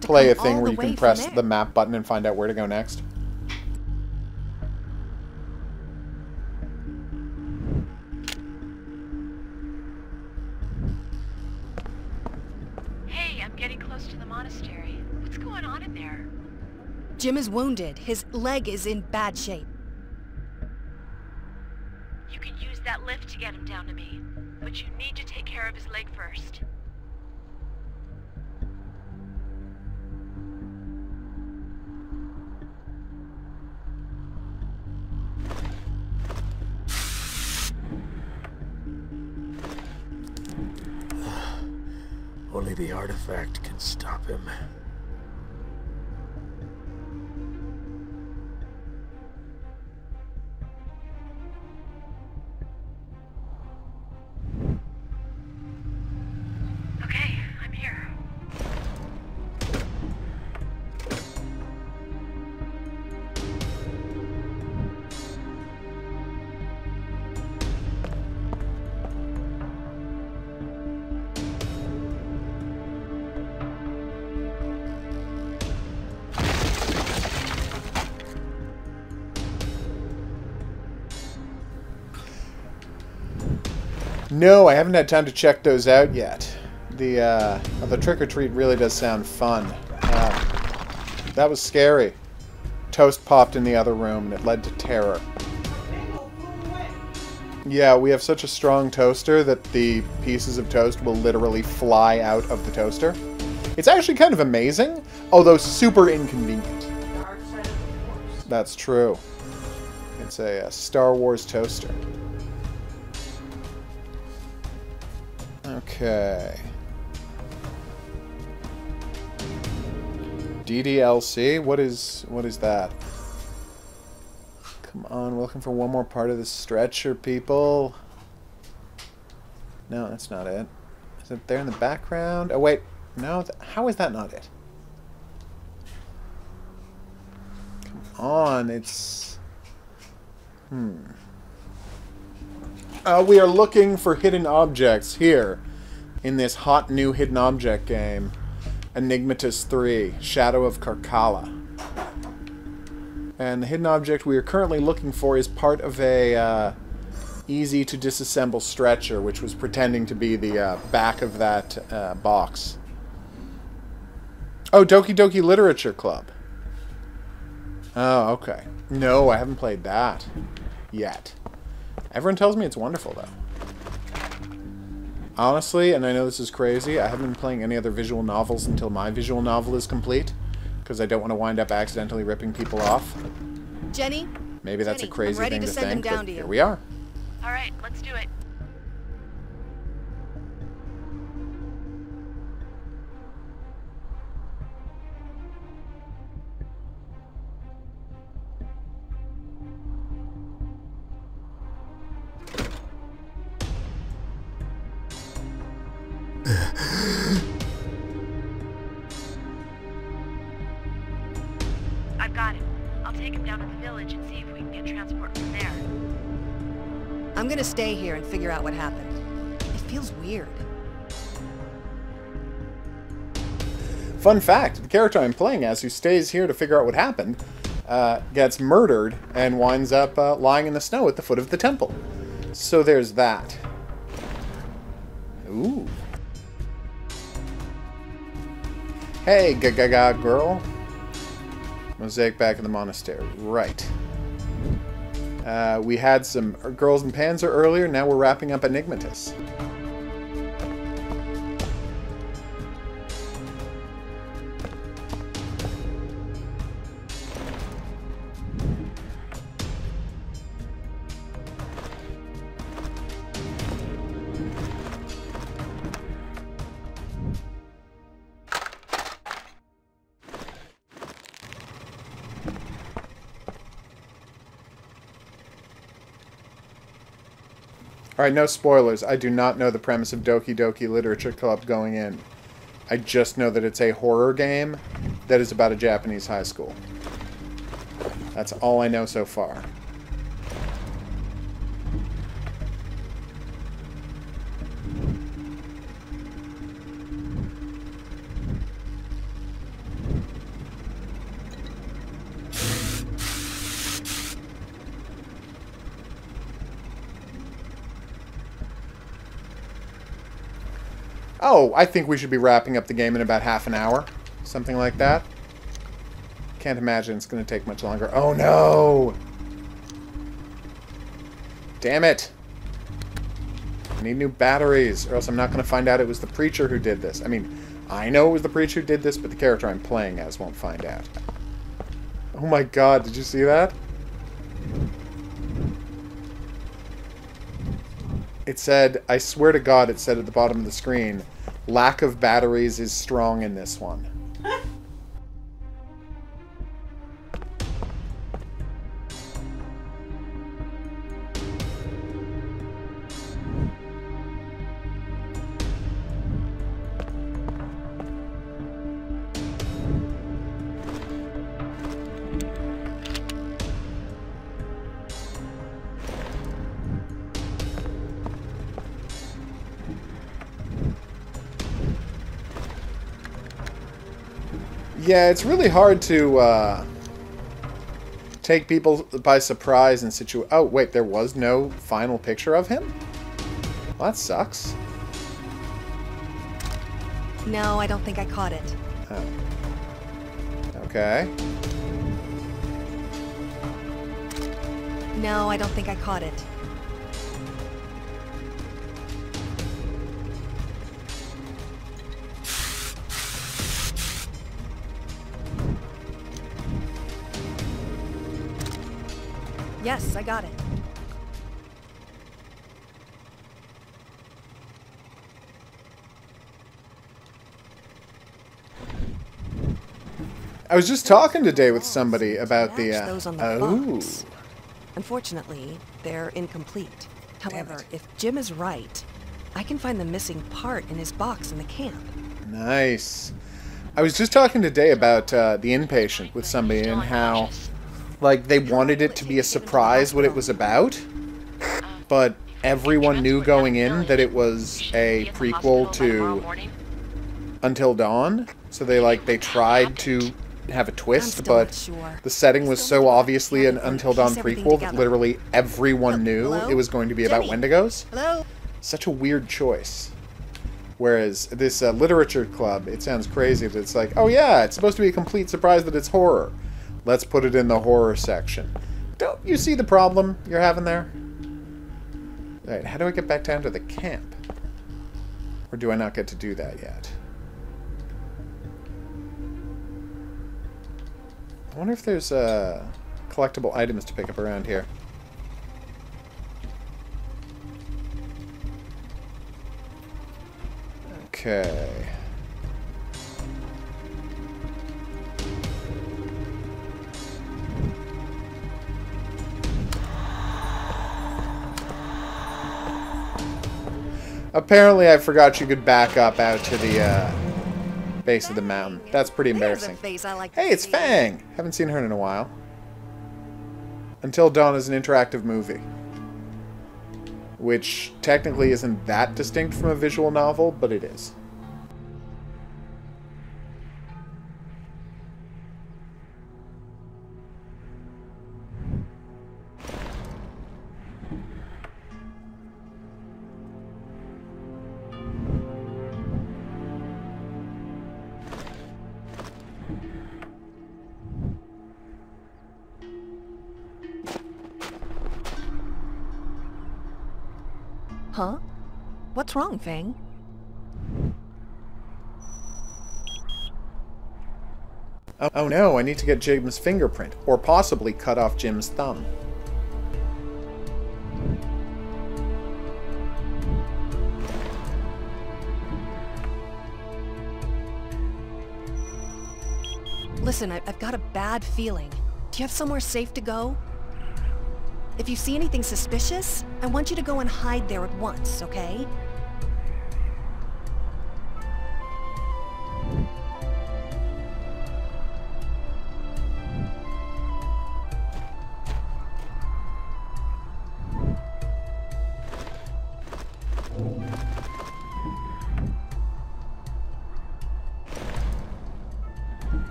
play a thing where you can press the map button and find out where to go next. monastery. What's going on in there? Jim is wounded. His leg is in bad shape. You can use that lift to get him down to me, but you need to take care of his leg first. Only the artifact can stop him. Okay, I'm here. No, I haven't had time to check those out yet. The trick-or-treat really does sound fun. That was scary. Toast popped in the other room, and it led to terror. Yeah, we have such a strong toaster that the pieces of toast will literally fly out of the toaster. It's actually kind of amazing, although super inconvenient. That's true. It's a Star Wars toaster. Okay. DDLC? What is that? Come on, we're looking for one more part of the stretcher, people. No, that's not it. Is it there in the background? Oh, wait. No, how is that not it? Come on, it's... we are looking for hidden objects here in this hot new hidden object game, Enigmatis 3, Shadow of Karkala. And the hidden object we are currently looking for is part of a easy to disassemble stretcher, which was pretending to be the back of that box. Oh, Doki Doki Literature Club. Oh, okay. No, I haven't played that yet. Everyone tells me it's wonderful, though. Honestly, and I know this is crazy, I haven't been playing any other visual novels until my visual novel is complete, because I don't want to wind up accidentally ripping people off. Jenny? Maybe that's a crazy thing to think, but here we are. All right, let's do it. I've got him. I'll take him down to the village and see if we can get transport from there. I'm gonna stay here and figure out what happened. It feels weird. Fun fact, the character I'm playing as, who stays here to figure out what happened, gets murdered and winds up lying in the snow at the foot of the temple. So there's that. Ooh. Hey, Gaga girl. Mosaic back in the monastery. Right. We had some girls in Panzer earlier, now we're wrapping up Enigmatis. Alright, no spoilers. I do not know the premise of Doki Doki Literature Club going in. I just know that it's a horror game that is about a Japanese high school. That's all I know so far. Oh, I think we should be wrapping up the game in about half an hour. Something like that. Can't imagine it's going to take much longer. Oh no! Damn it! I need new batteries, or else I'm not going to find out it was the preacher who did this. I mean, I know it was the preacher who did this, but the character I'm playing as won't find out. Oh my god, did you see that? It said, I swear to God, it said at the bottom of the screen, lack of batteries is strong in this one. Yeah, it's really hard to take people by surprise in situ. Oh, wait, there was no final picture of him? Well, that sucks. No, I don't think I caught it. Oh. Okay. No, I don't think I caught it. Yes, I got it. I was just talking today with somebody about the, Those on the box. Unfortunately, they're incomplete. However, if Jim is right, I can find the missing part in his box in the camp. Nice. I was just talking today about the inpatient with somebody and how, like, they wanted it to be a surprise what it was about, but everyone knew going in that it was a prequel to Until Dawn. So they tried to have a twist, but the setting was so obviously an Until Dawn prequel that literally everyone knew it was going to be about Wendigos. Hello? Such a weird choice. Whereas this literature club, it sounds crazy that it's like, oh yeah, it's supposed to be a complete surprise that it's horror. Let's put it in the horror section. Don't you see the problem you're having there? Alright, how do I get back down to the camp? Or do I not get to do that yet? I wonder if there's collectible items to pick up around here. Okay. Apparently I forgot you could back up out to the base of the mountain. That's pretty embarrassing. Hey, it's Fang! Haven't seen her in a while. Until Dawn is an interactive movie. Which technically isn't that distinct from a visual novel, but it is. Huh? What's wrong, Fang? Oh no, I need to get Jim's fingerprint, or possibly cut off Jim's thumb. Listen, I've got a bad feeling. Do you have somewhere safe to go? If you see anything suspicious, I want you to go and hide there at once, okay?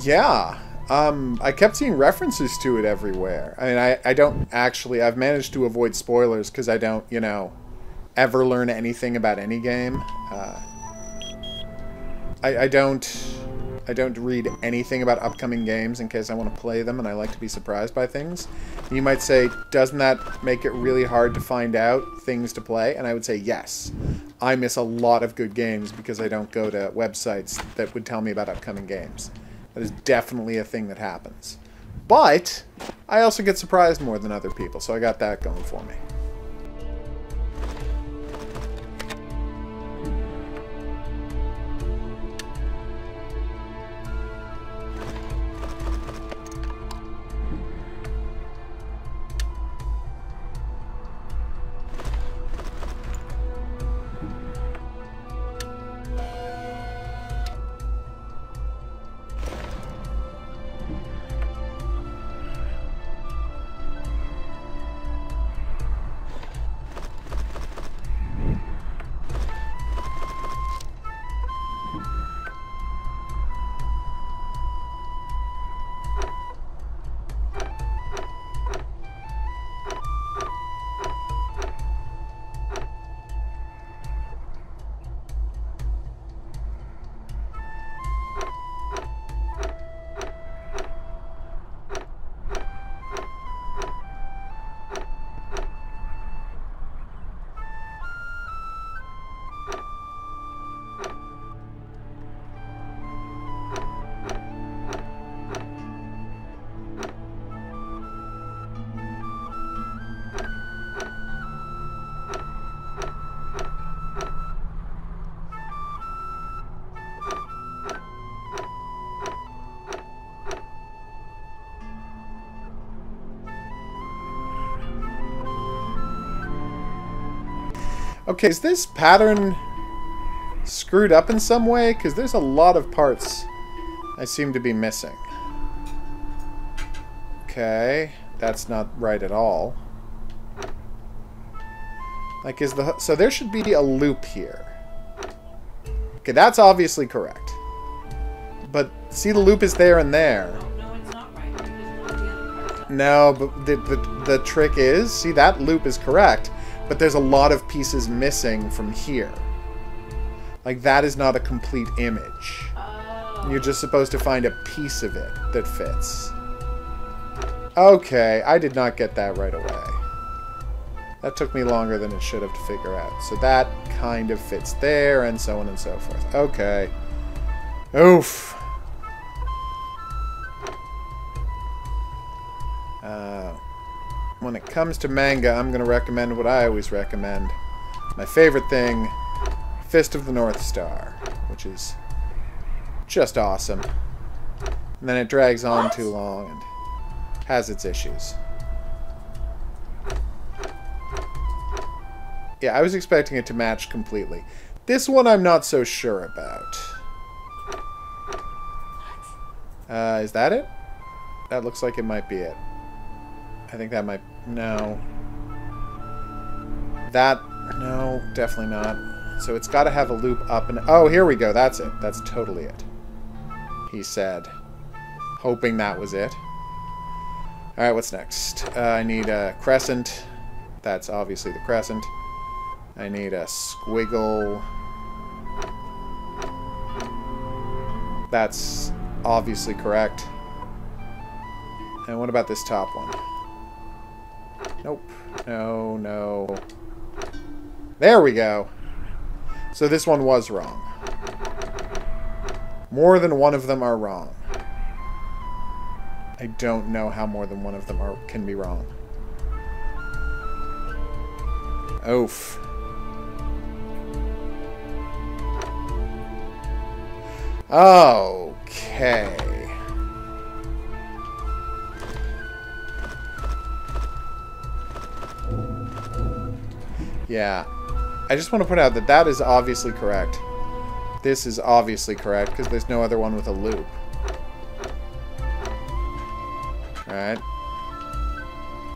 Yeah. I kept seeing references to it everywhere. I mean, I don't actually... I've managed to avoid spoilers because I don't, you know, ever learn anything about any game. I don't read anything about upcoming games in case I want to play them, and I like to be surprised by things. You might say, doesn't that make it really hard to find out things to play? And I would say, yes. I miss a lot of good games because I don't go to websites that would tell me about upcoming games. That is definitely a thing that happens. But I also get surprised more than other people, so I got that going for me. Okay, is this pattern screwed up in some way? Because there's a lot of parts I seem to be missing. Okay, that's not right at all. Like, so there should be a loop here. Okay, that's obviously correct. But see, the loop is there and there. No, it's not right, because one of the other parts... No, but the trick is, see, that loop is correct, but there's a lot of pieces missing from here. Like, that is not a complete image. Oh. You're just supposed to find a piece of it that fits. Okay, I did not get that right away. That took me longer than it should have to figure out. So that kind of fits there, and so on and so forth. Okay. Oof. When it comes to manga, I'm going to recommend what I always recommend. My favorite thing, Fist of the North Star, which is just awesome. And then it drags on too long and has its issues. Yeah, I was expecting it to match completely. This one I'm not so sure about. Is that it? That looks like it might be it. I think that might... No. That... No, definitely not. So it's got to have a loop up and... Oh, here we go. That's it. That's totally it. He said. Hoping that was it. Alright, what's next? I need a crescent. That's obviously the crescent. I need a squiggle. That's obviously correct. And what about this top one? Nope. No, no. There we go. So this one was wrong. More than one of them are wrong. I don't know how more than one of them can be wrong. Oof. Okay. Yeah. I just want to point out that that is obviously correct. This is obviously correct because there's no other one with a loop. Alright.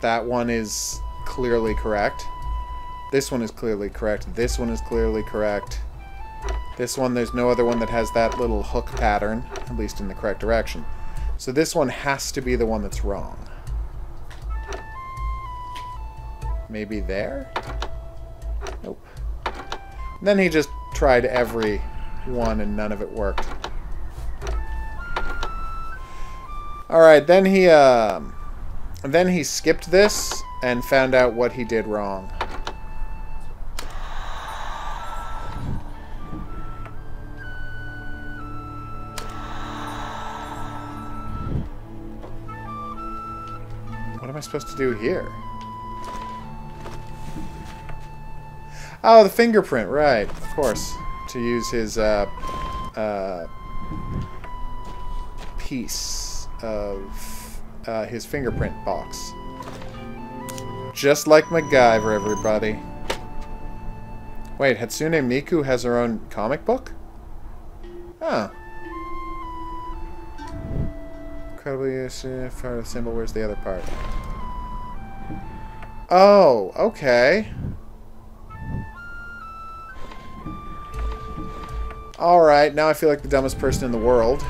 That one is clearly correct. This one is clearly correct. This one is clearly correct. This one, there's no other one that has that little hook pattern, at least in the correct direction. So this one has to be the one that's wrong. Maybe there? Nope. And then he just tried every one and none of it worked. Alright, then he skipped this and found out what he did wrong. What am I supposed to do here? Oh, the fingerprint, right, of course. To use his piece of his fingerprint box. Just like MacGyver, everybody. Wait, Hatsune Miku has her own comic book? Oh. Incredibly part of the symbol. Where's the other part? Oh, okay. Alright, now I feel like the dumbest person in the world.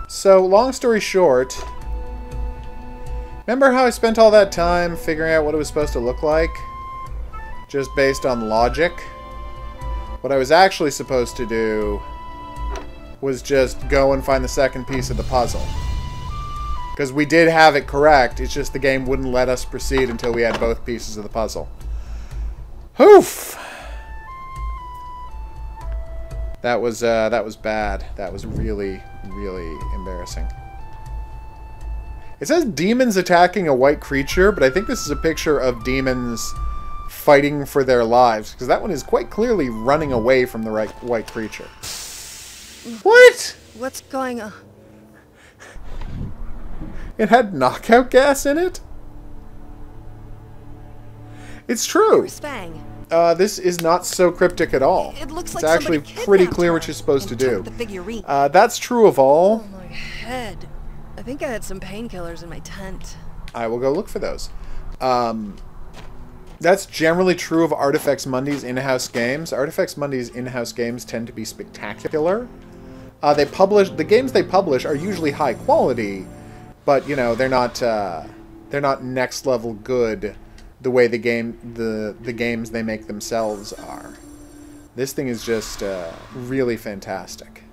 So, long story short, remember how I spent all that time figuring out what it was supposed to look like? Just based on logic? What I was actually supposed to do was just go and find the second piece of the puzzle. Because we did have it correct, it's just the game wouldn't let us proceed until we had both pieces of the puzzle. Oof! That was bad. That was really, really embarrassing. It says demons attacking a white creature, but I think this is a picture of demons fighting for their lives, because that one is quite clearly running away from the white creature. What? What's going on? It had knockout gas in it? It's true. Spang. This is not so cryptic at all. It looks like it's actually pretty clear what you're supposed to do. That's true of all. Oh, my head. I think I had some painkillers in my tent. I will go look for those. That's generally true of Artifex Mundi's in-house games. Artifex Mundi's in-house games tend to be spectacular. The games they publish are usually high quality, but you know they're not next level good the way the games they make themselves are. This thing is just really fantastic.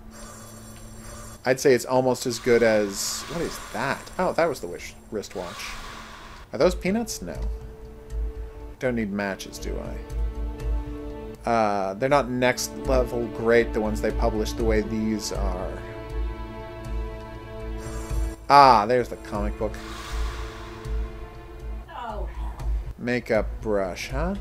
I'd say it's almost as good as... What is that? Oh, that was the wristwatch. Are those peanuts? No. Don't need matches, do I? They're not next level great, the ones they publish the way these are. Ah, there's the comic book. Oh, hell. Makeup brush, huh?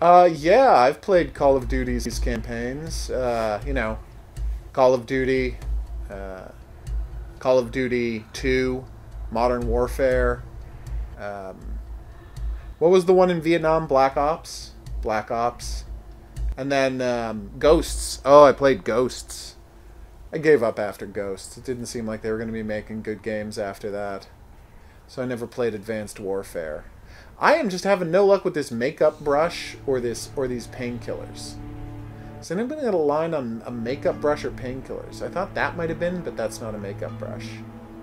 Yeah, I've played Call of Duty's campaigns. You know, Call of Duty, Call of Duty 2, Modern Warfare. What was the one in Vietnam? Black Ops? Black Ops. And then Ghosts. Oh, I played Ghosts. I gave up after Ghosts. It didn't seem like they were going to be making good games after that. So I never played Advanced Warfare. I am just having no luck with this makeup brush or these painkillers. Is anybody got a line on a makeup brush or painkillers? I thought that might have been, but that's not a makeup brush.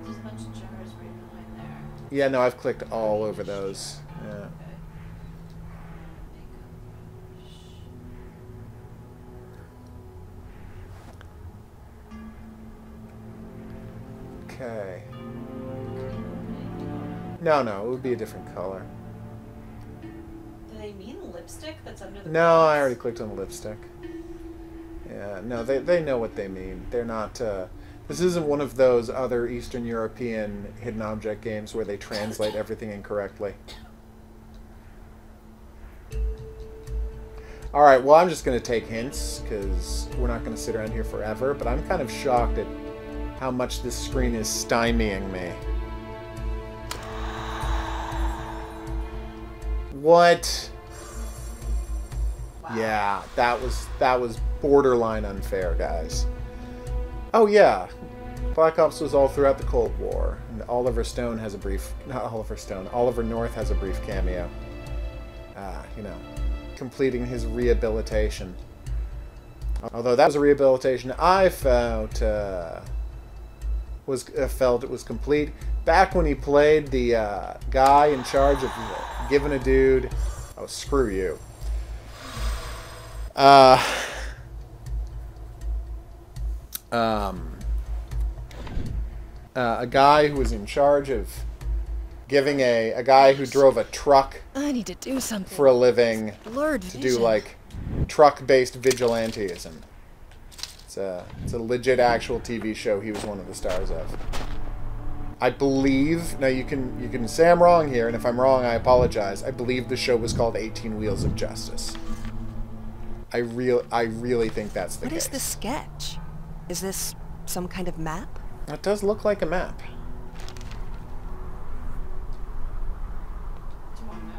There's a bunch of jars right behind there. Yeah, no, I've clicked all over those. Yeah. Okay. No, it would be a different color. Do they mean lipstick that's under the No, I box? already clicked on the lipstick. Yeah, no, they know what they mean. They're not, this isn't one of those other Eastern European hidden object games where they translate everything incorrectly. Alright, well, I'm just going to take hints, because we're not going to sit around here forever, but I'm kind of shocked at how much this screen is stymieing me. What? Wow. Yeah, that was borderline unfair, guys. Oh yeah, Black Ops was all throughout the Cold War, and Oliver Stone has a brief, not Oliver Stone, Oliver North has a brief cameo. You know, completing his rehabilitation. Although that was a rehabilitation I felt was complete back when he played the guy in charge of giving a dude. Oh, screw you. A guy who was in charge of giving a guy who drove a truck I need to do something for a living blurred to vision. do like truck-based vigilanteism. It's a legit actual TV show he was one of the stars of. I believe, now you can say I'm wrong here, and if I'm wrong I apologize. I believe the show was called 18 Wheels of Justice. I really think that's the case. What is this sketch? Is this some kind of map? It does look like a map. Do you want to know?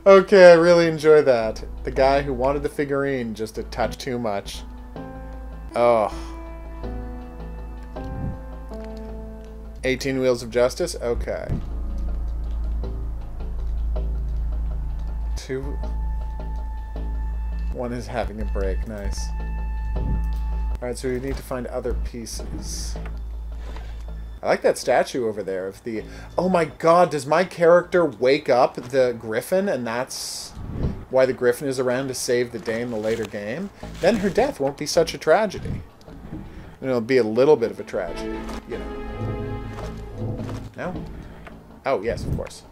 Okay, I really enjoy that. The guy who wanted the figurine just a touch too much. Oh. 18 Wheels of Justice? Okay. One is having a break. Nice. Alright, so we need to find other pieces. I like that statue over there of the... Oh my god, does my character wake up the Griffin and that's why the Griffin is around to save the day in the later game? Then her death won't be such a tragedy. It'll be a little bit of a tragedy, you know. No? Oh, yes, of course.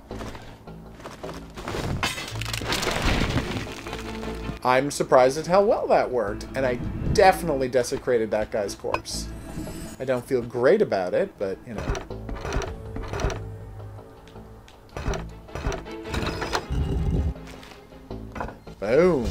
I'm surprised at how well that worked, and I definitely desecrated that guy's corpse. I don't feel great about it, but, you know. Boom.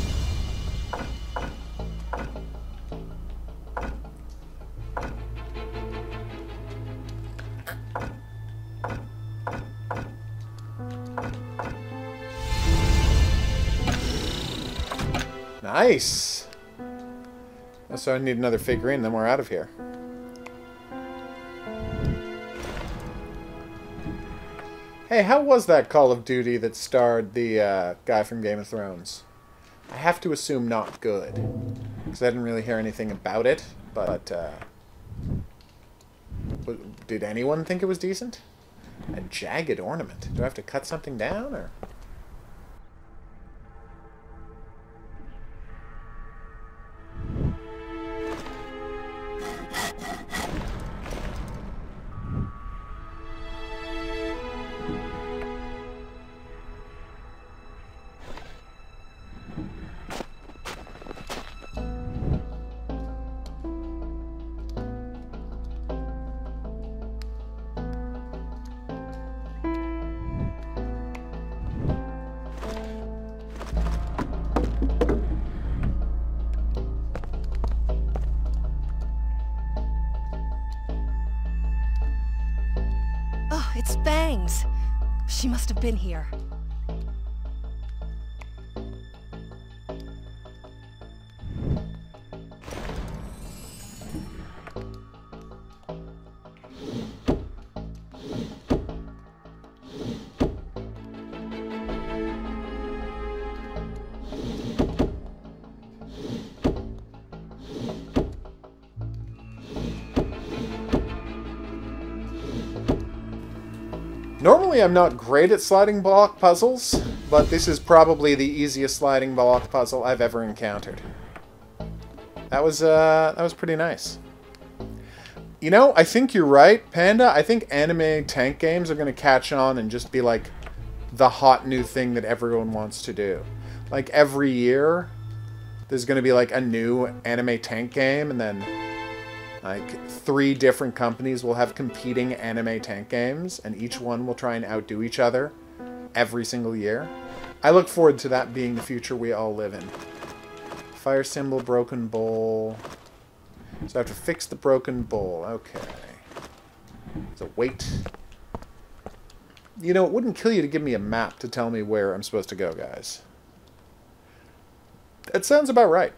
Nice! So I need another figurine, then we're out of here. Hey, how was that Call of Duty that starred the guy from Game of Thrones? I have to assume not good, because I didn't really hear anything about it, but did anyone think it was decent? A jagged ornament. Do I have to cut something down, or...? Oh, it's Fangs. She must have been here. Normally I'm not great at sliding block puzzles, but this is probably the easiest sliding block puzzle I've ever encountered. That was pretty nice. You know, I think you're right, Panda. I think anime tank games are going to catch on and just be like the hot new thing that everyone wants to do. Like every year, there's going to be like a new anime tank game, and then like 3 different companies will have competing anime tank games, and each one will try and outdo each other every single year. I look forward to that being the future we all live in. Fire symbol, broken bowl. So I have to fix the broken bowl. Okay. So wait. You know, it wouldn't kill you to give me a map to tell me where I'm supposed to go, guys. That sounds about right.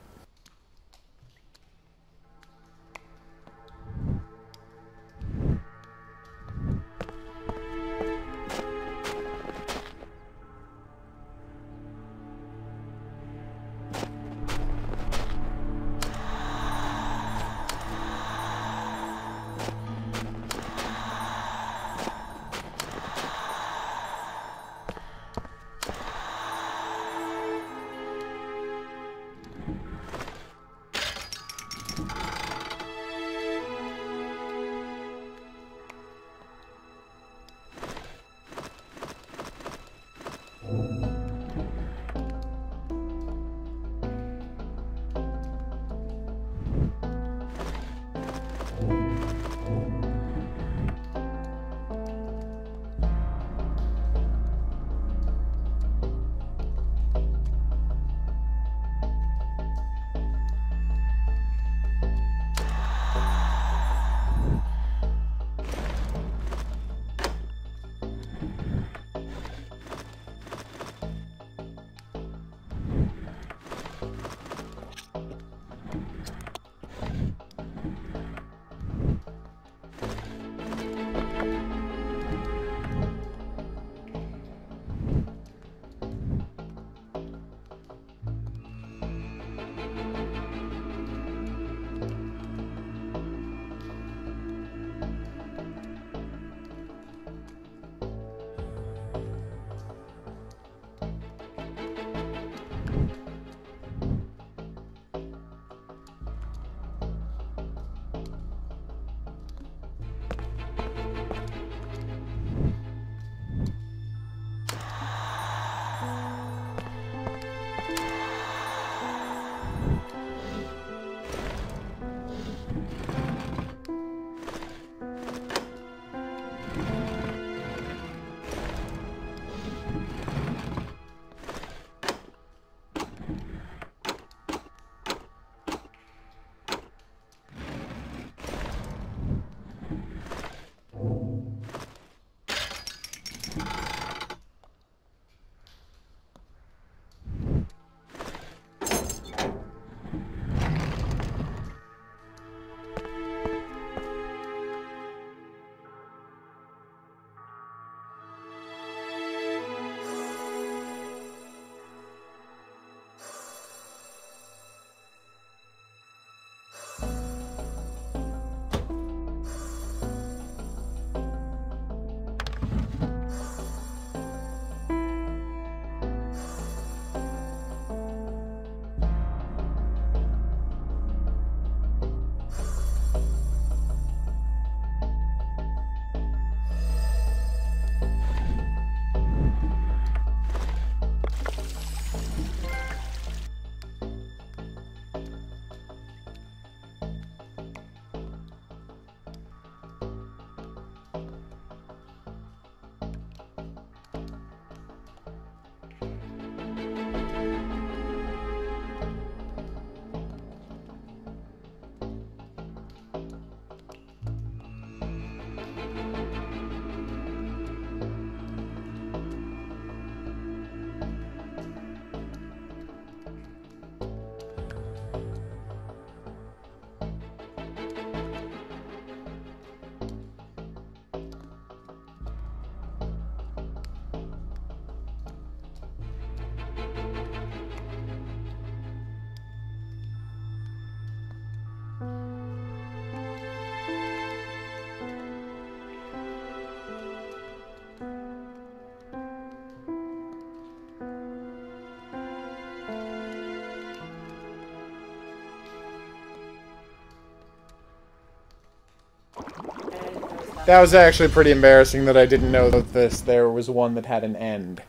That was actually pretty embarrassing that I didn't know that there was one that had an end.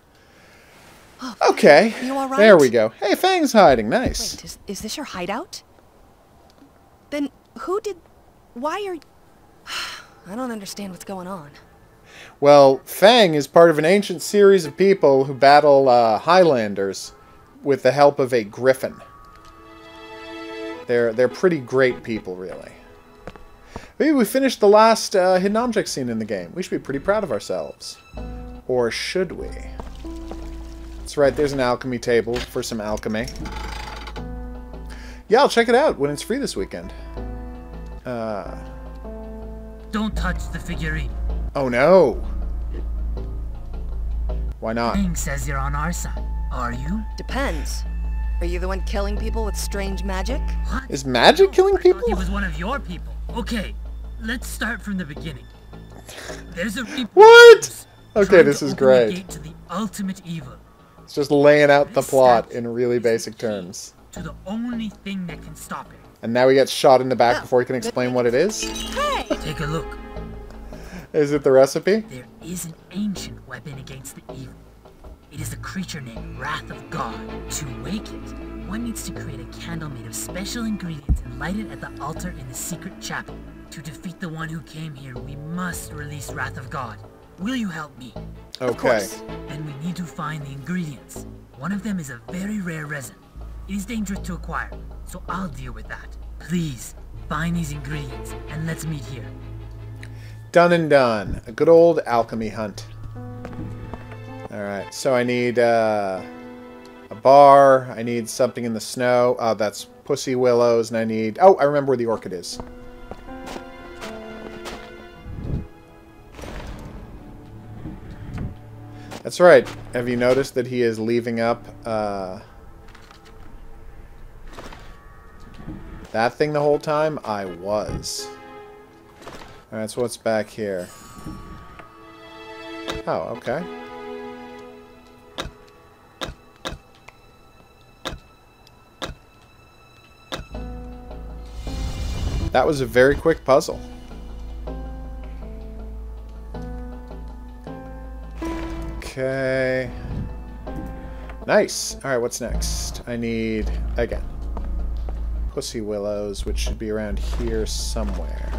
Okay, You all right? there we go. Hey, Fang's hiding. Nice. Wait, is this your hideout? Then who did... Why are... I don't understand what's going on. Well, Fang is part of an ancient series of people who battle Highlanders with the help of a griffin. They're pretty great people, really. Maybe we finished the last hidden object scene in the game. We should be pretty proud of ourselves. Or should we? That's right, there's an alchemy table for some alchemy. Yeah, I'll check it out when it's free this weekend. Don't touch the figurine. Oh no! Why not? Fang says you're on our side. Are you? Depends. Are you the one killing people with strange magic? What? Is magic killing I people? thought he was one of your people. Okay, let's start from the beginning. There's a Reaper What? Okay, trying this to is open the great. gate to the ultimate evil, It's just laying out the plot in really basic terms. to the only thing that can stop it. And now he gets shot in the back before he can explain what it is? Hey! Take a look. Is it the recipe? There is an ancient weapon against the evil. It is a creature named Wrath of God. To wake it, one needs to create a candle made of special ingredients and light it at the altar in the secret chapel. To defeat the one who came here, we must release Wrath of God. Will you help me? Okay. Then we need to find the ingredients. One of them is a very rare resin. It is dangerous to acquire, so I'll deal with that. Please, find these ingredients, and let's meet here. Done and done. A good old alchemy hunt. Alright, so I need a bar. I need something in the snow. That's pussy willows, and I need... Oh, I remember where the orchid is. That's right. Have you noticed that he is leaving up that thing the whole time? I was. Alright, so what's back here? Oh, okay. That was a very quick puzzle. Okay. Nice. Alright, what's next? I need, again, pussy willows, which should be around here somewhere.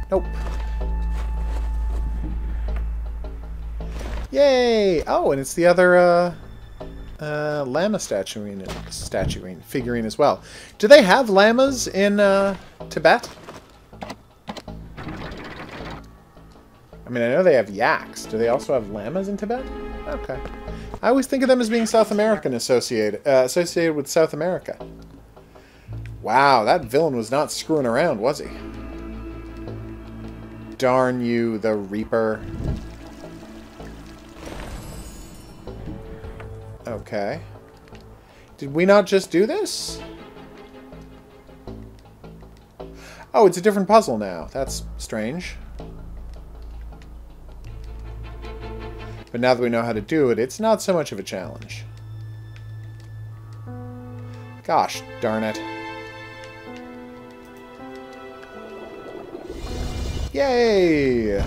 Nope. Yay! Oh, and it's the other, llama figurine as well. Do they have llamas in, Tibet? I mean, I know they have yaks. Do they also have llamas in Tibet? Okay. I always think of them as being South American associated with South America. Wow, that villain was not screwing around, was he? Darn you, the Reaper. Okay. Did we not just do this? Oh, it's a different puzzle now. That's strange. But now that we know how to do it, it's not so much of a challenge. Gosh darn it. Yay!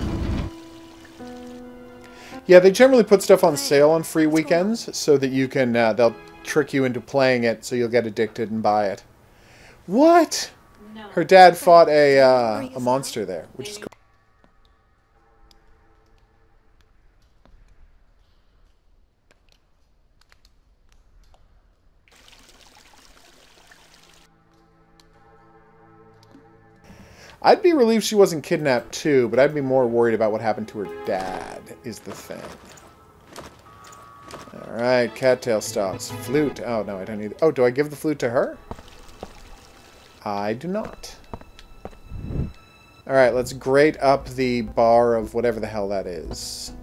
Yeah, they generally put stuff on sale on free weekends so that you can, they'll trick you into playing it so you'll get addicted and buy it. What? No. Her dad fought a monster there, which is cool. I'd be relieved she wasn't kidnapped too, but I'd be more worried about what happened to her dad, is the thing. Alright, cattail stalks. Flute. Oh, no, I don't need... Oh, do I give the flute to her? I do not. Alright, let's grate up the bar of whatever the hell that is.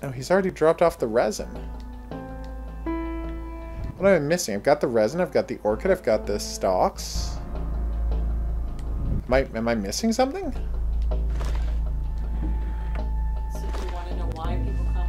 Oh, he's already dropped off the resin. What am I missing? I've got the resin, I've got the orchid, I've got the stalks. Am I missing something? So do you want to know why people come?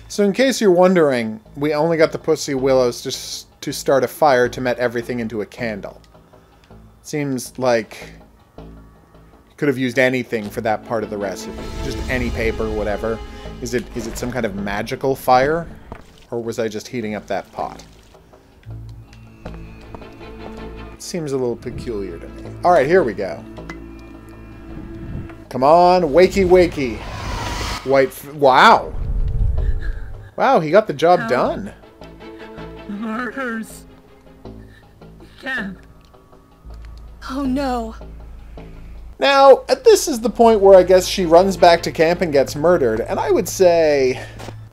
So in case you're wondering, we only got the pussy willows to start a fire to met everything into a candle. Seems like you could have used anything for that part of the recipe. Just any paper, whatever. Is it some kind of magical fire? Or was I just heating up that pot? It seems a little peculiar to me. Alright, here we go. Come on, wakey wakey. Wow. Wow, he got the job done. Murders. Can't. Oh no. Now, this is the point where I guess she runs back to camp and gets murdered, and I would say,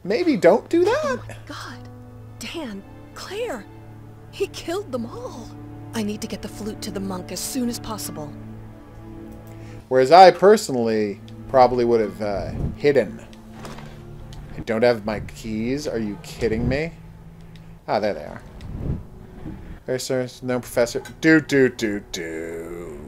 maybe don't do that? Oh my god. Dan, Claire, he killed them all. I need to get the flute to the monk as soon as possible. Whereas I personally probably would have hidden. I don't have my keys. Are you kidding me? Ah, there they are. Very sir, no professor. Do.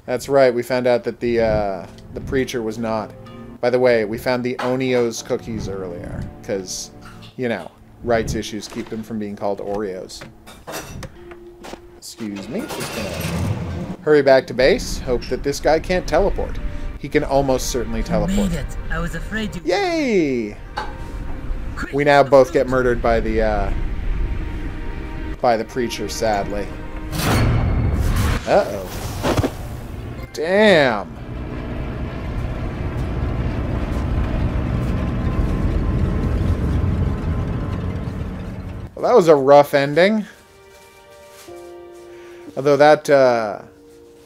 That's right. We found out that the preacher was not. By the way, we found the Onio's cookies earlier because, you know, rights issues keep them from being called Oreos. Excuse me. Just gonna hurry back to base. Hope that this guy can't teleport. He can almost certainly teleport. Made it. I was afraid you. Yay! We now both get murdered by the preacher, sadly. Uh-oh. Damn. Well, that was a rough ending. Although that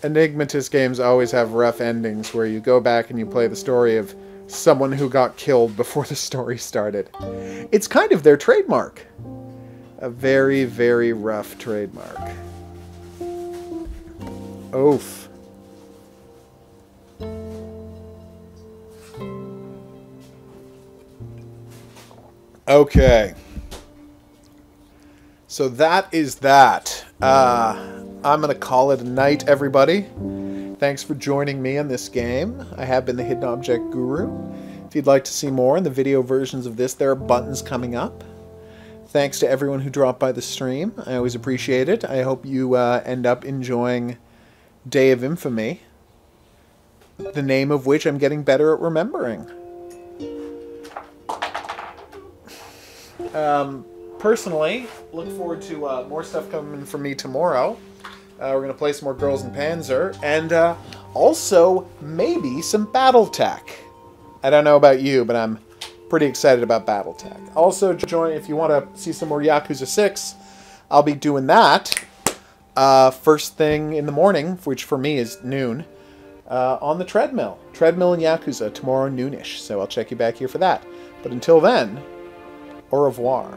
Enigmatis games always have rough endings where you go back and you play the story of someone who got killed before the story started. It's kind of their trademark. A very, very rough trademark. Oof. Okay. So that is that. I'm going to call it a night, everybody. Thanks for joining me on this game. I have been the Hidden Object Guru. If you'd like to see more in the video versions of this, there are buttons coming up. Thanks to everyone who dropped by the stream. I always appreciate it. I hope you end up enjoying Day of Infamy, the name of which I'm getting better at remembering. Personally, look forward to more stuff coming from me tomorrow. We're going to play some more Girls in Panzer, and also maybe some Battletech. I don't know about you, but I'm pretty excited about Battletech. Also, join if you want to see some more Yakuza 6. I'll be doing that first thing in the morning, which for me is noon, on the treadmill. Treadmill and Yakuza tomorrow noonish, so I'll check you back here for that. But until then, au revoir.